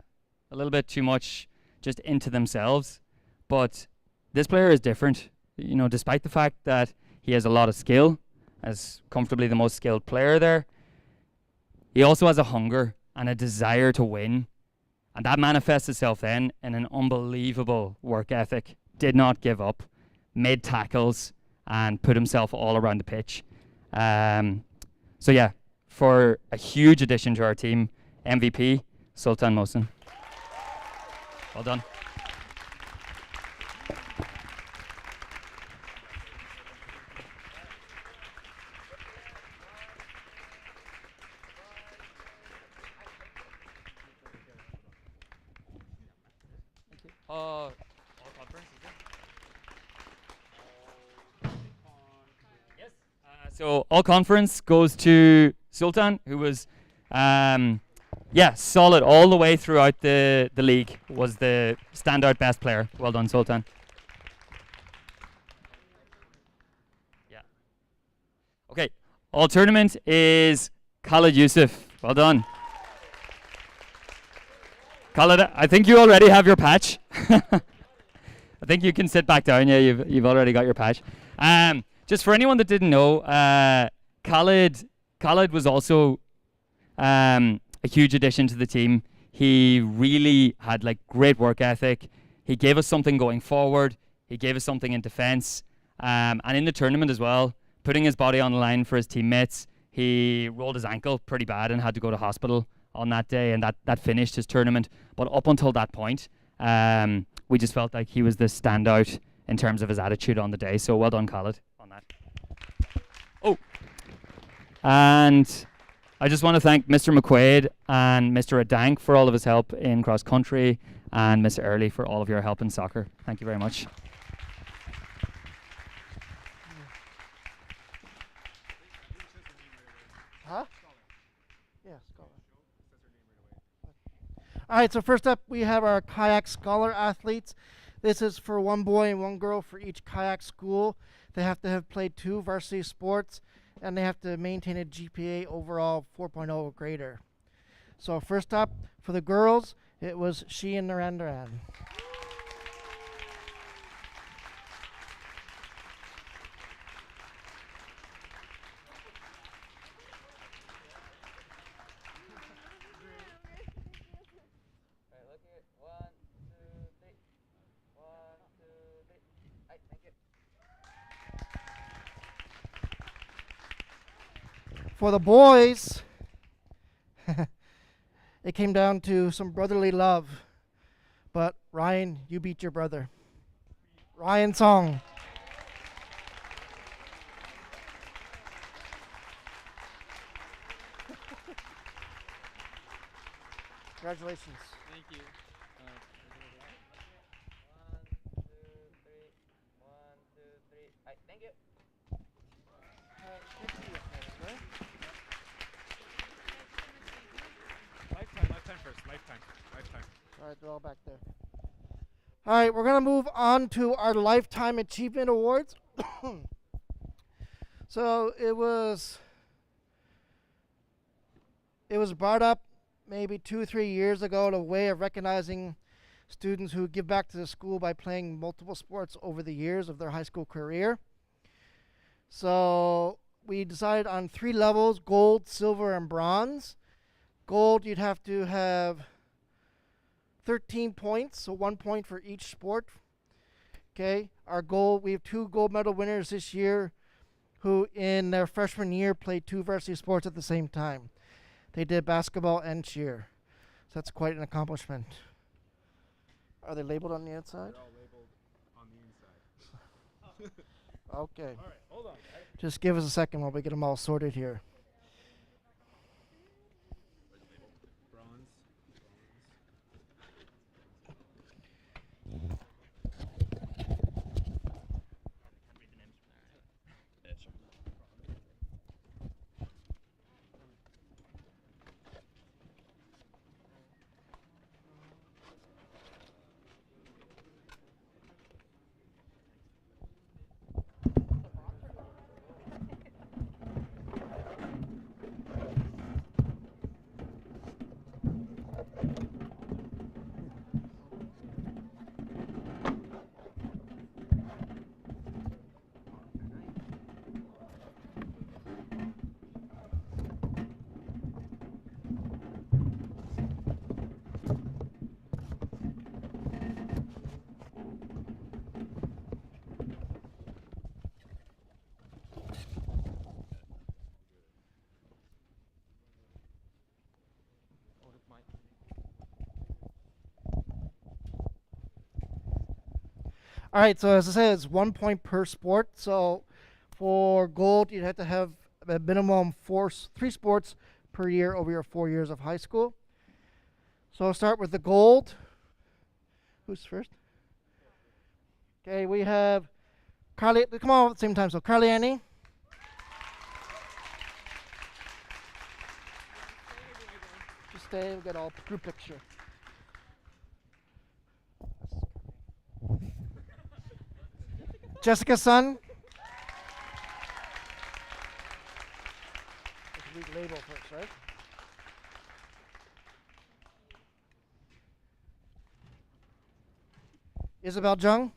little bit too much just into themselves. But this player is different. You know, despite the fact that he has a lot of skill, as comfortably the most skilled player there, he also has a hunger and a desire to win. And that manifests itself then in an unbelievable work ethic. Did not give up, made tackles, and put himself all around the pitch. So yeah, for a huge addition to our team, MVP, Sultan Mohsen. Well done. All conference, is it? Yes. So all conference goes to Sultan, who was, solid all the way throughout the league. Was the standout best player. Well done, Sultan. All tournament is Khalid Yusuf. Well done. Khalid, I think you already have your patch. I think you can sit back down. Yeah, you've already got your patch. Just for anyone that didn't know, Khalid was also a huge addition to the team. He really had like great work ethic. He gave us something going forward. He gave us something in defense, and in the tournament as well, putting his body on the line for his teammates. He rolled his ankle pretty bad and had to go to hospital on that day, and that finished his tournament. But up until that point, we just felt like he was the standout in terms of his attitude on the day. So well done, Khalid, on that. Oh, and I just want to thank Mr. McQuaid and Mr. Adank for all of his help in cross country, and Mr. Early for all of your help in soccer. Thank you very much. Huh? Yeah, scholar. All right, so first up we have our kayak scholar athletes. This is for one boy and one girl for each kayak school. They have to have played 2 varsity sports, and they have to maintain a GPA overall 4.0 or greater. So first up, for the girls, it was she and Narandaran. Alright, look here. 1, 2, 3. 1, 2, 3. Alright, thank you. For the boys, it came down to some brotherly love. But Ryan, you beat your brother. Ryan Song. Congratulations. Thank you. 1, 2, 3. 1, 2, 3. Alright, thank you. Lifetime first. Lifetime. All right, they're all back there. All right, we're going to move on to our Lifetime Achievement Awards. So it was brought up maybe 2 or 3 years ago, a way of recognizing students who give back to the school by playing multiple sports over the years of their high school career. So we decided on 3 levels: gold, silver, and bronze. Gold, you'd have to have 13 points, so 1 point for each sport. Okay, we have 2 gold medal winners this year who in their freshman year played 2 varsity sports at the same time. They did basketball and cheer. So that's quite an accomplishment. Are they labeled on the outside? They're all labeled on the inside. Okay. All right, hold on. Just give us a second while we get them all sorted here. Bronze. All right, so as I said, it's 1 point per sport. So for gold, you'd have to have a minimum 3 sports per year over your 4 years of high school. So I'll start with the gold. Who's first? Okay, we have Carly. Come on at the same time. So Carly Annie. Just stay. We'll get all group picture. Jessica Sun. Mabel first, right? Isabel Jung.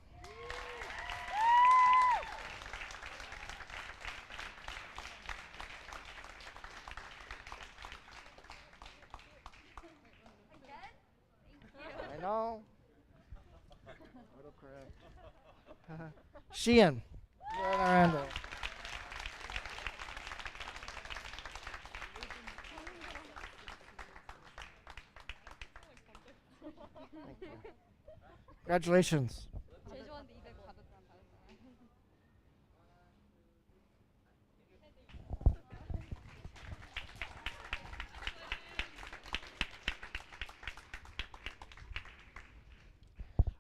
I know. Autocorrect. Sheehan. Randall. Thank you. Congratulations.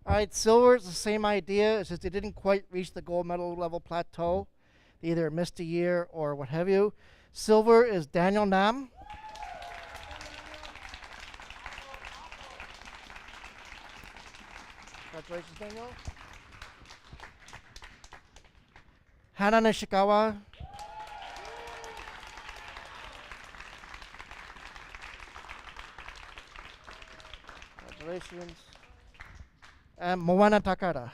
All right, silver is the same idea. It's just they didn't quite reach the gold medal level plateau. They either missed a year or what have you. Silver is Daniel Nam. Congratulations, Daniel. Hana Nishikawa. Congratulations. And Moana Takara.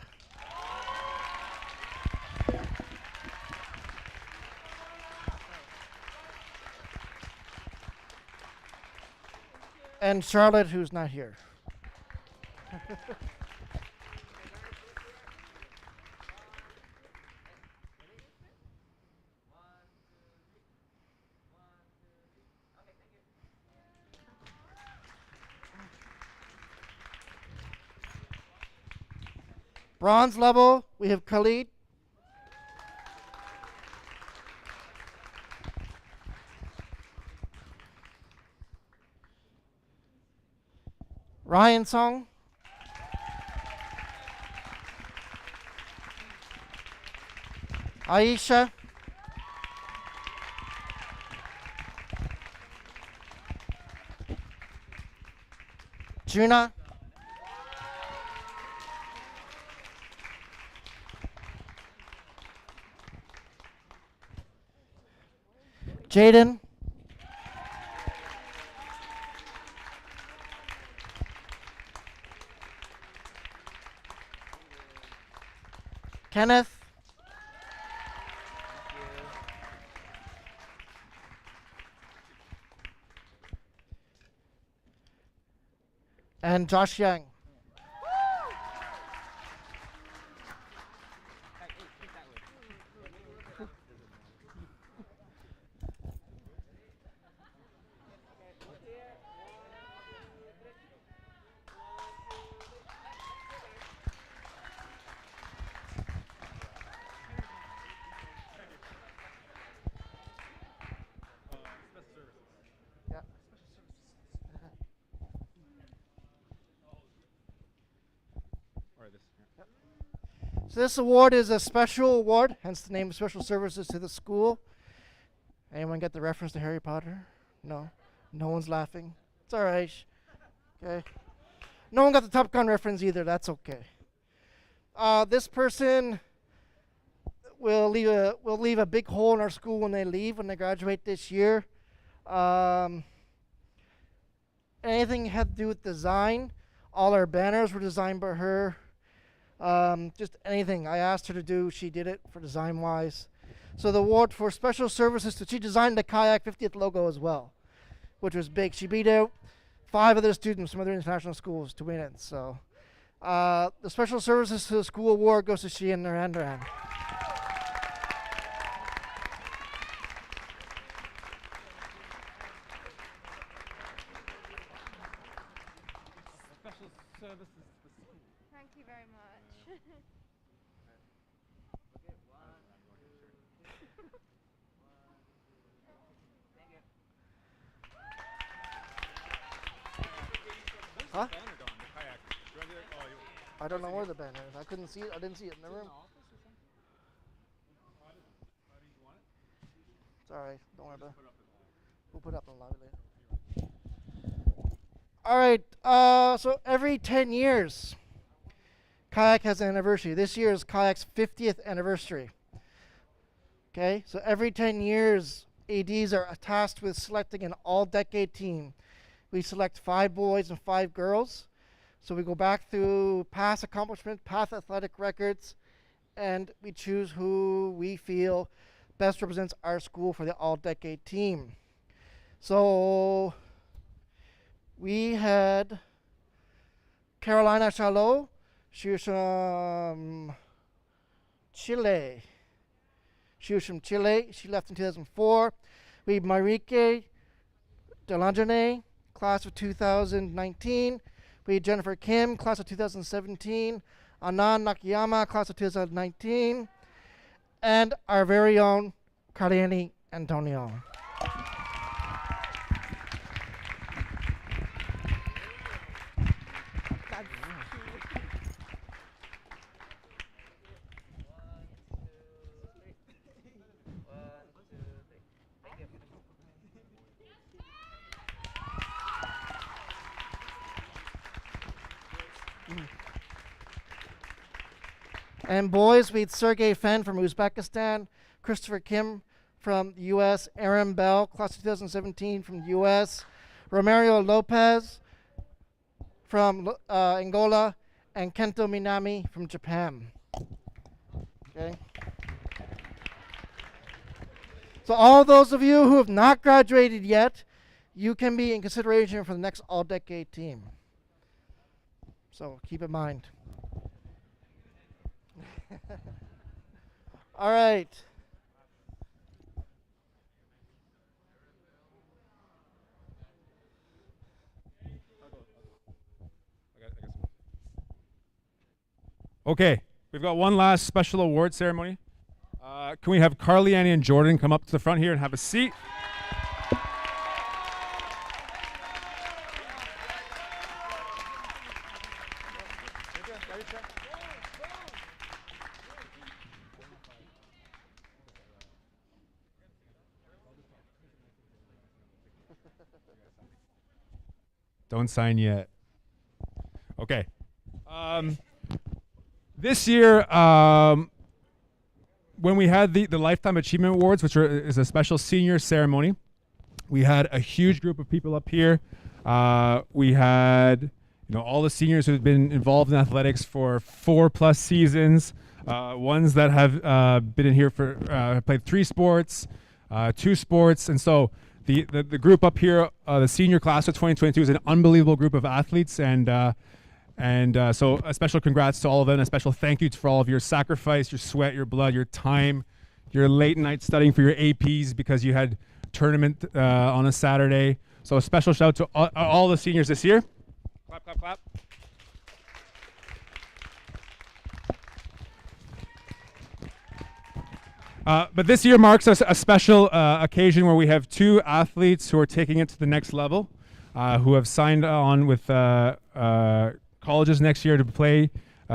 And Charlotte, who's not here. Bronze level, we have Khalid. Ryan Song. Aisha. Juna. Jaden. Kenneth. And Josh Yang. So this award is a special award, hence the name Special Services to the School. Anyone get the reference to Harry Potter? No? No one's laughing? It's all right. Okay. No one got the Top Gun reference either. That's okay. This person will leave a big hole in our school when they leave, when they graduate this year. Anything had to do with design. All our banners were designed by her. Just anything I asked her to do, she did it for design-wise. So the award for special services, she designed the kayak 50th logo as well, which was big. She beat out 5 other students from other international schools to win it. So the special services to the school award goes to she and Narandaran. Special services to the school. Thank you very much. Huh? Banner gone, the kayak. Do you want to do it? Oh, you I don't know where the banner is. I couldn't see it. I didn't see it in the room. It's all right. Don't worry about it. We'll put it up on live later. All right. So every 10 years, kayak has an anniversary. This year is kayak's 50th anniversary. Okay. So every 10 years ADs are tasked with selecting an all-decade team. We select 5 boys and 5 girls. So we go back through past accomplishments, past athletic records, and we choose who we feel best represents our school for the all-decade team. So we had Carolina Chalot. She was from Chile. She left in 2004. We have Marieke Delangene, class of 2019. We had Jennifer Kim, class of 2017. Anand Nakayama, class of 2019. And our very own Cariani Antonio. And boys, we had Sergey Fen from Uzbekistan, Christopher Kim from the U.S., Aaron Bell, class of 2017 from the U.S., Romario Lopez from Angola, and Kento Minami from Japan. Okay. So all those of you who have not graduated yet, you can be in consideration for the next all-decade team. So keep in mind. All right. Okay, we've got one last special award ceremony. Can we have Carly, Annie, and Jordan come up to the front here and have a seat? Don't sign yet. Okay. This year, when we had the Lifetime Achievement Awards, which is a special senior ceremony, we had a huge group of people up here. We had, all the seniors who have been involved in athletics for 4+ seasons. Ones that have been in here for played 3 sports, 2 sports, and so the group up here, the senior class of 2022, is an unbelievable group of athletes, and so a special congrats to all of them, and a special thank you for all of your sacrifice, your sweat, your blood, your time, your late night studying for your APs because you had tournament on a Saturday. So a special shout out to all the seniors this year. Clap, clap, clap. But this year marks a special occasion where we have 2 athletes who are taking it to the next level, who have signed on with colleges next year to play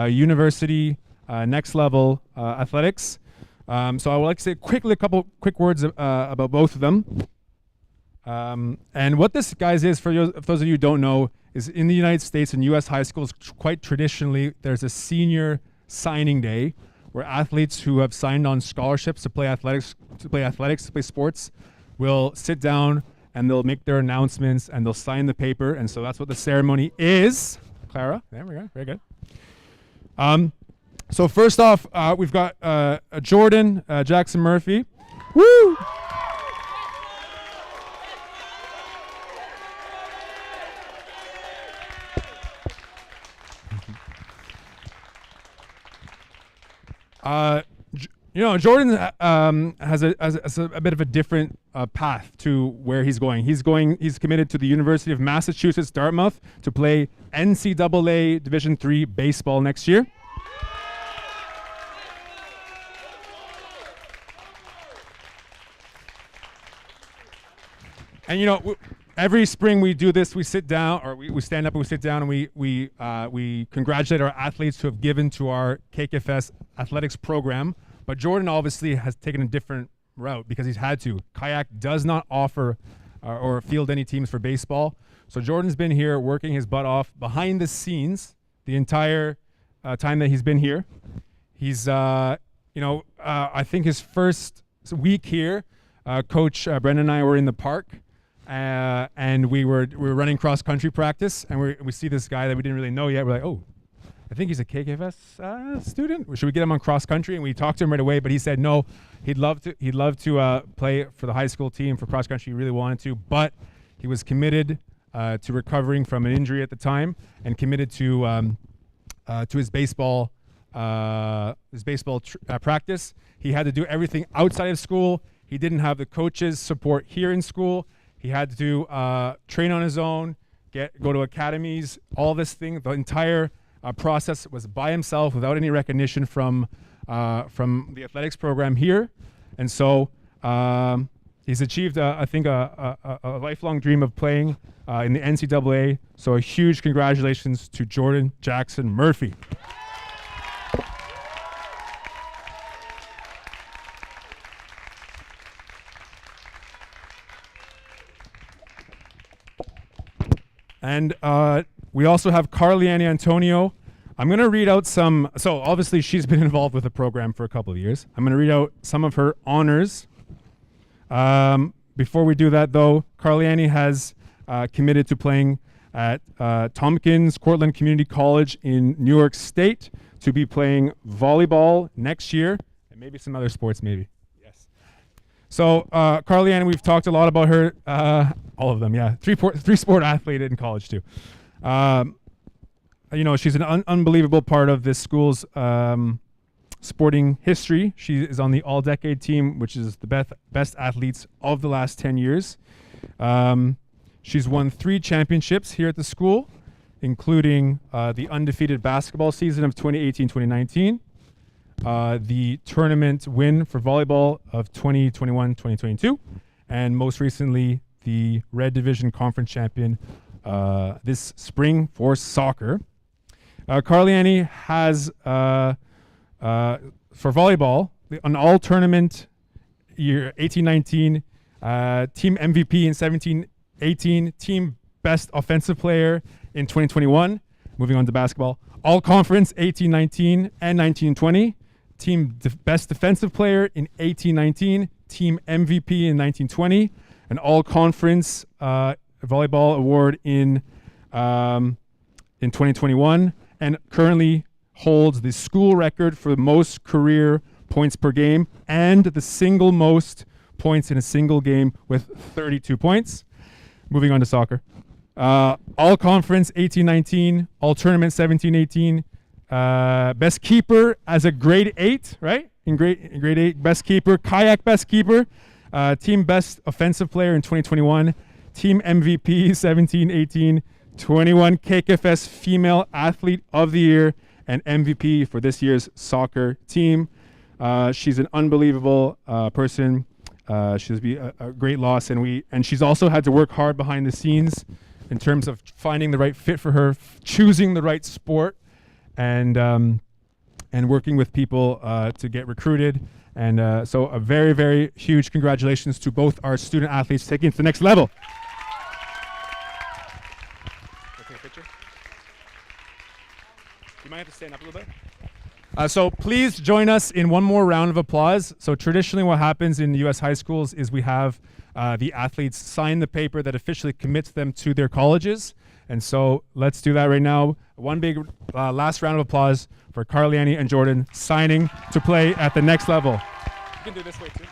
university next level athletics. So I would like to say a couple quick words about both of them. And what this, guys, is, for those of you who don't know, is in the United States and U.S. high schools, quite traditionally, there's a senior signing day where athletes who have signed on scholarships to play athletics, to play sports, will sit down and they'll make their announcements and they'll sign the paper. And so that's what the ceremony is. Clara, there we go, very good. So first off, we've got Jordan Jackson Murphy. Woo! Jordan has a bit of a different path to where he's going. He's committed to the University of Massachusetts Dartmouth to play NCAA Division III baseball next year. And every spring we do this. We sit down, or we stand up and we sit down, and we congratulate our athletes who have given to our KKFS athletics program. But Jordan obviously has taken a different route because he's had to. Kayak does not offer or field any teams for baseball. So Jordan's been here working his butt off behind the scenes the entire time that he's been here. He's, I think his first week here, Coach Brendan and I were in the park, and we were running cross country practice, and we see this guy that we didn't really know yet. We're like, oh, I think he's a KKFS student. Should we get him on cross country? And we talked to him right away, but he said no. He'd love to play for the high school team for cross country. He really wanted to, but he was committed to recovering from an injury at the time, and committed to his baseball practice. He had to do everything outside of school. He didn't have the coaches' support here in school. He had to train on his own, go to academies, all this thing. The entire process was by himself without any recognition from the athletics program here. And so he's achieved, I think, a lifelong dream of playing in the NCAA. So a huge congratulations to Jordan Jackson Murphy. And we also have Carliani Antonio. I'm going to read out some. So obviously she's been involved with the program for a couple of years. I'm going to read out some of her honors. Before we do that, though, Carliani has committed to playing at Tompkins Cortland Community College in New York State, to be playing volleyball next year, and maybe some other sports, maybe. Yes. So Carliani, we've talked a lot about her. All of them, yeah. Three sport athlete in college too. She's an unbelievable part of this school's sporting history. She is on the all-decade team, which is the best athletes of the last 10 years. She's won 3 championships here at the school, including the undefeated basketball season of 2018-2019, the tournament win for volleyball of 2021-2022, and most recently, the Red Division Conference champion this spring for soccer. Carliani has, for volleyball, an all-tournament year, 18-19, team MVP in 17-18, team best offensive player in 2021. Moving on to basketball, all-conference 18-19 and 19-20, team best defensive player in 18-19, team MVP in 19-20, an all-conference volleyball award in 2021, and currently holds the school record for the most career points per game and the single most points in a single game with 32 points. Moving on to soccer. All-conference 18-19, all-tournament 17-18, best keeper as a grade 8, right? In grade 8, best keeper, kayak best keeper, team best offensive player in 2021, team MVP 17-18, 21 KKFS female athlete of the year, and MVP for this year's soccer team. She's an unbelievable person. She'll be a great loss, and she's also had to work hard behind the scenes in terms of finding the right fit for her, choosing the right sport, and working with people to get recruited. And so a very, very huge congratulations to both our student athletes taking it to the next level. Take a picture. You might have to stand up a little bit. So please join us in one more round of applause. So traditionally what happens in U.S. high schools is we have the athletes sign the paper that officially commits them to their colleges. And so let's do that right now. One big last round of applause for Carliani and Jordan signing to play at the next level. You can do this way too.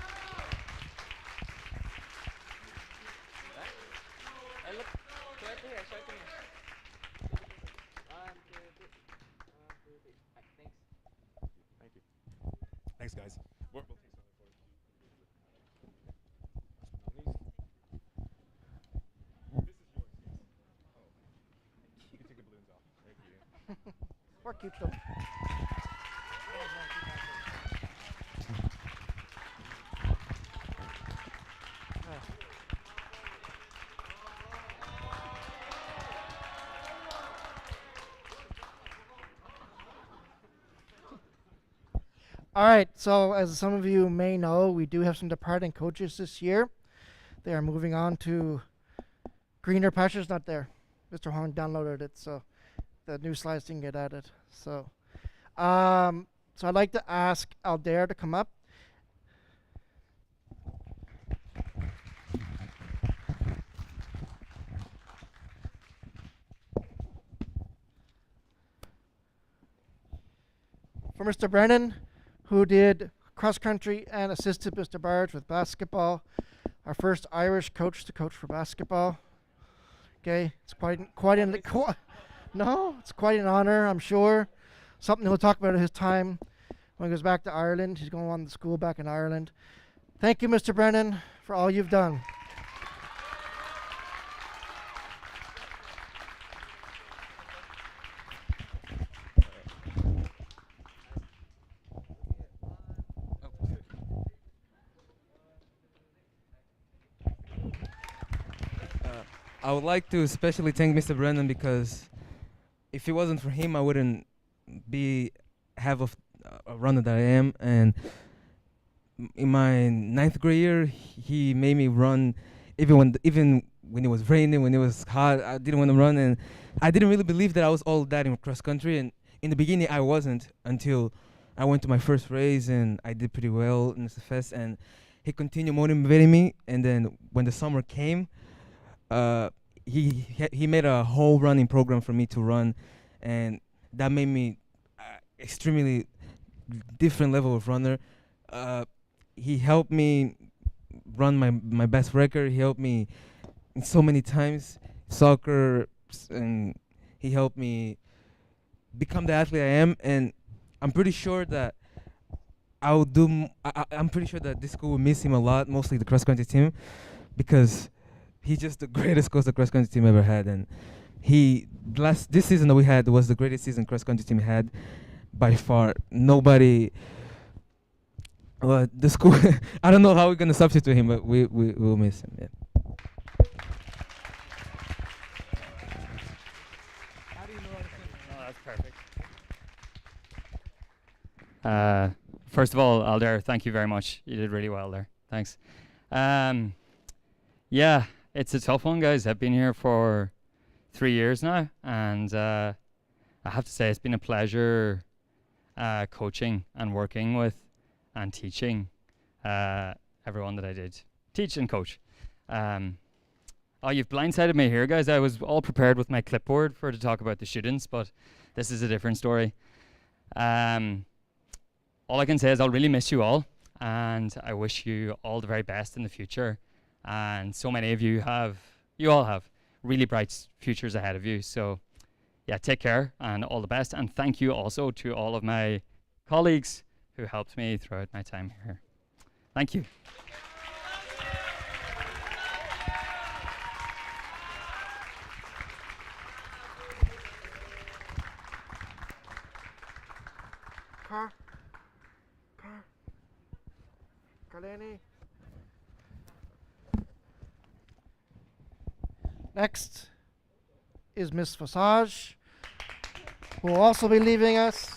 Thanks, guys. We'll take some photos. This is yours. You can take the balloons off. Thank you. Or keep them. All right, so as some of you may know, we do have some departing coaches this year. They are moving on to greener pastures. Not there. Mr. Hong downloaded it, so the new slides didn't get added. So I'd like to ask Aldair to come up. for Mr. Brennan, who did cross country and assisted Mr. Barge with basketball. Our first Irish coach to coach for basketball. Okay, it's it's quite an honor, I'm sure. Something he'll talk about at his time when he goes back to Ireland. He's going on to school back in Ireland. Thank you, Mr. Brennan, for all you've done. I would like to especially thank Mr. Brennan because if it wasn't for him, I wouldn't have a runner that I am. And in my ninth grade year, he made me run even when it was raining, when it was hot. I didn't want to run, and I didn't really believe that I was all that in cross country. And in the beginning, I wasn't until I went to my first race and I did pretty well in the fest. And he continued motivating me. And then when the summer came, he made a whole running program for me to run, and that made me extremely different level of runner. He helped me run my best record. He helped me so many times, soccer, and he helped me become the athlete I am. And I'm pretty sure that I'm pretty sure that this school will miss him a lot, mostly the cross country team, because he's just the greatest coach the cross country team ever had. And this season that we had was the greatest season cross country team had by far. Nobody. The school. I don't know how we're gonna substitute him, but we will miss him. Yeah. Oh, that's perfect. First of all, Alder, thank you very much. You did really well there. Thanks. Yeah, it's a tough one, guys. I've been here for 3 years now, and I have to say it's been a pleasure coaching and working with and teaching everyone that I did teach and coach. Oh, you've blindsided me here, guys. I was all prepared with my clipboard to talk about the students, but this is a different story. All I can say is I'll really miss you all, and I wish you all the very best in the future. And so many of you all have really bright futures ahead of you. So yeah, take care and all the best. And thank you also to all of my colleagues who helped me throughout my time here. Thank you. Carleni. Next is Miss Visage, who will also be leaving us.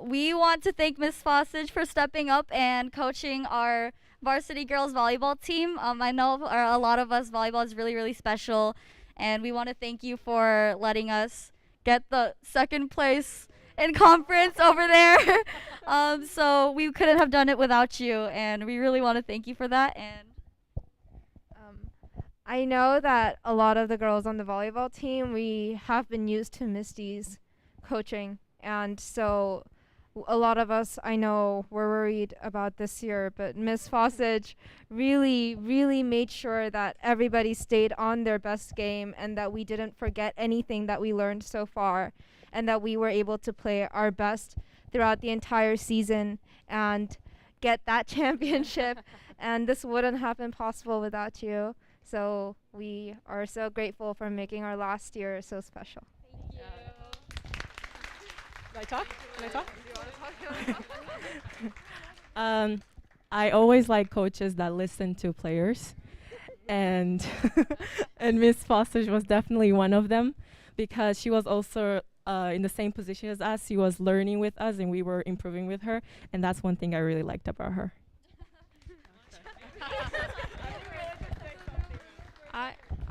We want to thank Miss Fossage for stepping up and coaching our varsity girls volleyball team. I know a lot of us volleyball is really, really special, and we want to thank you for letting us get the second place in conference over there. So we couldn't have done it without you, and we really want to thank you for that. And I know that a lot of the girls on the volleyball team, we have been used to Misty's coaching, and so a lot of us, I know, were worried about this year, but Miss Fossage really, really made sure that everybody stayed on their best game and that we didn't forget anything that we learned so far, and that we were able to play our best throughout the entire season and get that championship. And this wouldn't have been possible without you. So we are so grateful for making our last year so special. Thank you. Can I talk? Can I talk? I always like coaches that listen to players, and and Miss Foster was definitely one of them, because she was also in the same position as us. She was learning with us, and we were improving with her, and that's one thing I really liked about her.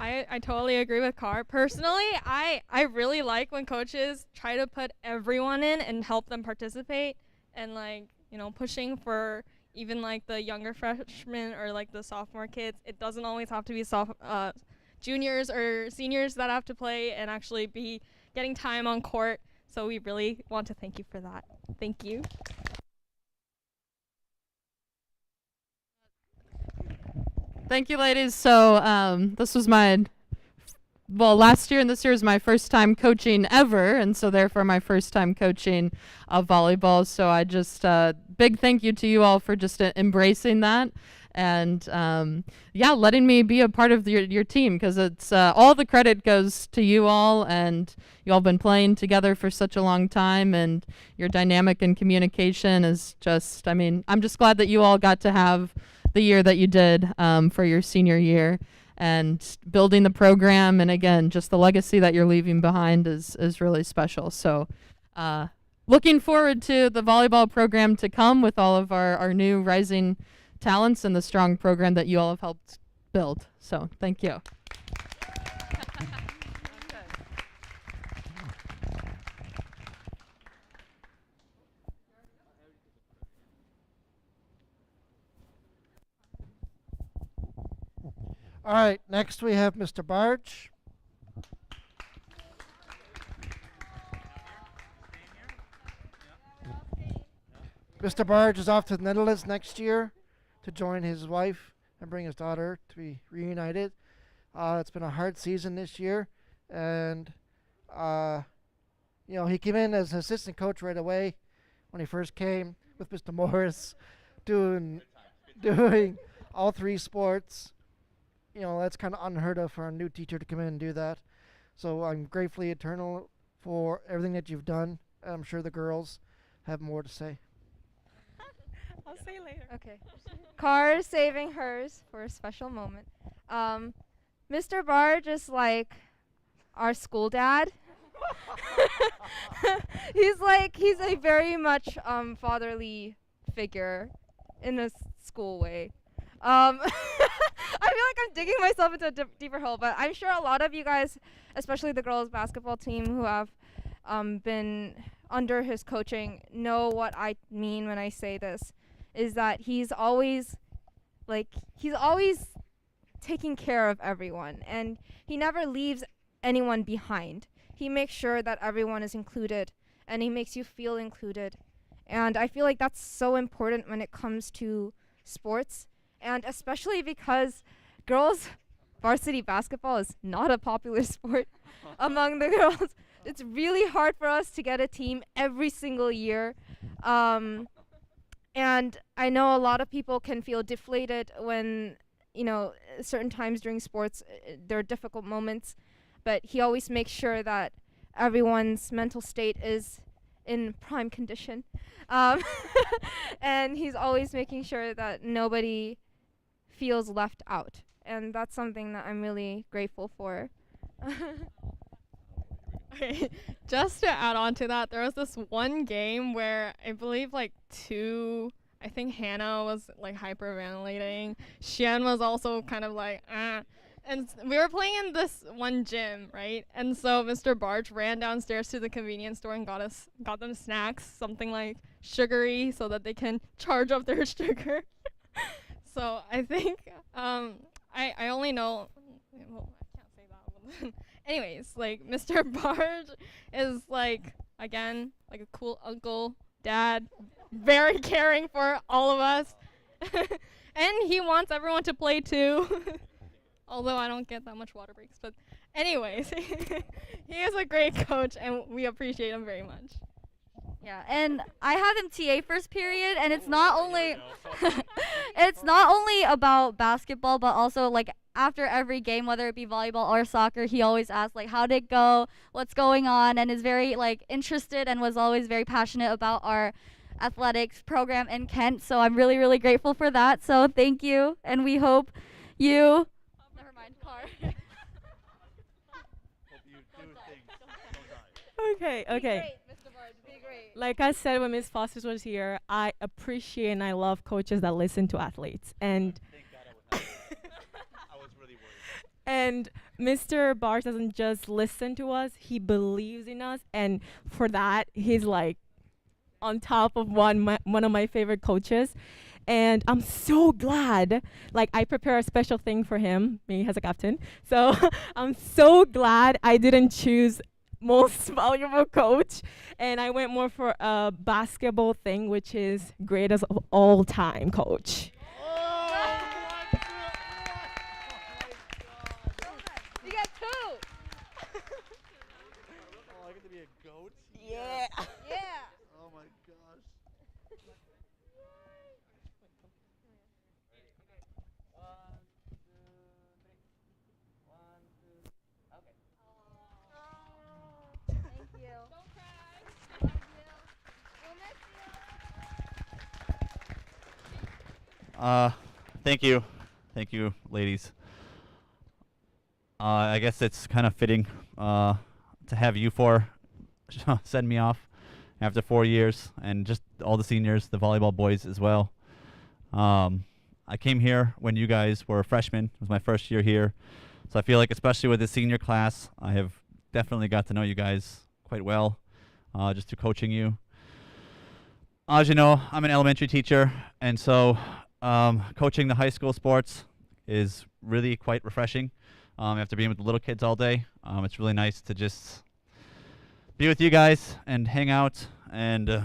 I totally agree with Car. Personally, I really like when coaches try to put everyone in and help them participate, and pushing for even like the younger freshmen or like the sophomore kids. It doesn't always have to be juniors or seniors that have to play and actually be getting time on court. So we really want to thank you for that. Thank you. Thank you, ladies. So this was last year and this year is my first time coaching ever, and so therefore my first time coaching volleyball. So I just big thank you to you all for just embracing that and letting me be a part of your team, because it's all the credit goes to you all, and you all been playing together for such a long time, and your dynamic and communication is just, I'm just glad that you all got to have the year that you did for your senior year, and building the program, and again, just the legacy that you're leaving behind is really special. So looking forward to the volleyball program to come with all of our new rising talents and the strong program that you all have helped build. So thank you. All right, next we have Mr. Barge. Mr. Barge is off to the Netherlands next year to join his wife and bring his daughter to be reunited. It's been a hard season this year, and he came in as an assistant coach right away when he first came with Mr. Morris, doing all three sports. That's kind of unheard of for a new teacher to come in and do that. So I'm gratefully eternal for everything that you've done. And I'm sure the girls have more to say. I'll say later. Okay. Car is saving hers for a special moment. Mr. Barge is like our school dad. He's a very much fatherly figure in a school way. I feel like I'm digging myself into a deeper hole, but I'm sure a lot of you guys, especially the girls basketball team who have been under his coaching, know what I mean when I say this, is that he's always taking care of everyone, and he never leaves anyone behind. He makes sure that everyone is included, and he makes you feel included. And I feel like that's so important when it comes to sports, and especially because girls varsity basketball is not a popular sport among the girls. It's really hard for us to get a team every single year. And I know a lot of people can feel deflated when, certain times during sports, there are difficult moments, but he always makes sure that everyone's mental state is in prime condition. And he's always making sure that nobody feels left out. And that's something that I'm really grateful for. Okay, just to add on to that, there was this one game where I believe I think Hannah was hyperventilating. Xian was also kind of and we were playing in this one gym, right? And so Mr. Barge ran downstairs to the convenience store and got them snacks, something like sugary, so that they can charge up their sugar. So I think I only know, well, I can't say that. Anyways, Mr. Barge is again, a cool uncle, dad, very caring for all of us. And he wants everyone to play too. Although I don't get that much water breaks, but anyways, he is a great coach and we appreciate him very much. Yeah, and I have him TA first period, and it's not only it's not only about basketball, but also after every game, whether it be volleyball or soccer, he always asks how did it go, what's going on, and is very interested and was always very passionate about our athletics program in Kent. So I'm really, really grateful for that. So thank you, and we hope you. Never mind, Car. Okay. Like I said when Ms. Foster was here, I appreciate and I love coaches that listen to athletes. And I was really worried. And Mr. Barge doesn't just listen to us, he believes in us. And for that, he's on top of one of my favorite coaches. And I'm so glad, like I prepare a special thing for him, me as a captain. So I'm so glad I didn't choose most valuable coach, and I went more for a basketball thing, which is greatest of all time coach. You got two. Oh, I get to be a goat? Yeah. Yeah. Oh my gosh. Thank you. Don't cry. Love you. We'll miss you. Thank you. Thank you, ladies. I guess it's kind of fitting to have you four send me off after 4 years, and just all the seniors, the volleyball boys as well. I came here when you guys were freshmen. It was my first year here. So I feel like, especially with the senior class, I have definitely got to know you guys quite well, just through coaching you. As you know, I'm an elementary teacher, and so coaching the high school sports is really quite refreshing. After being with the little kids all day, it's really nice to just be with you guys and hang out and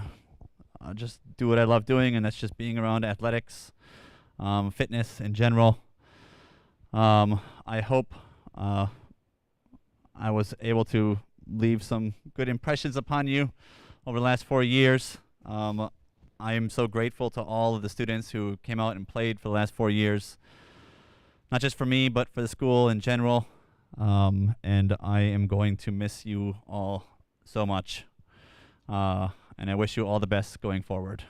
just do what I love doing, and that's just being around athletics, fitness in general. I hope I was able to leave some good impressions upon you over the last 4 years. I am so grateful to all of the students who came out and played for the last 4 years, not just for me, but for the school in general. And I am going to miss you all so much. And I wish you all the best going forward.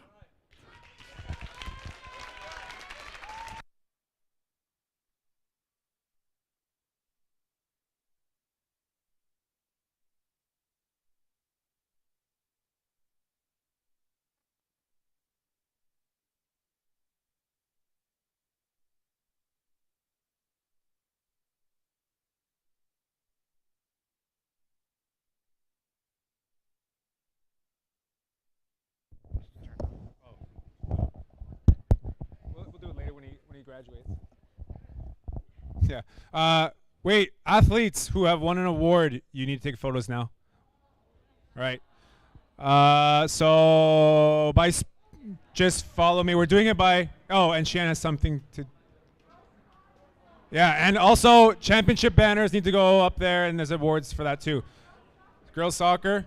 We'll do it later when he graduates. Yeah. Wait, athletes who have won an award, you need to take photos now. All right. So just follow me. We're doing it by. Oh, and Shan has something to. Yeah, and also championship banners need to go up there, and there's awards for that too. Girls soccer.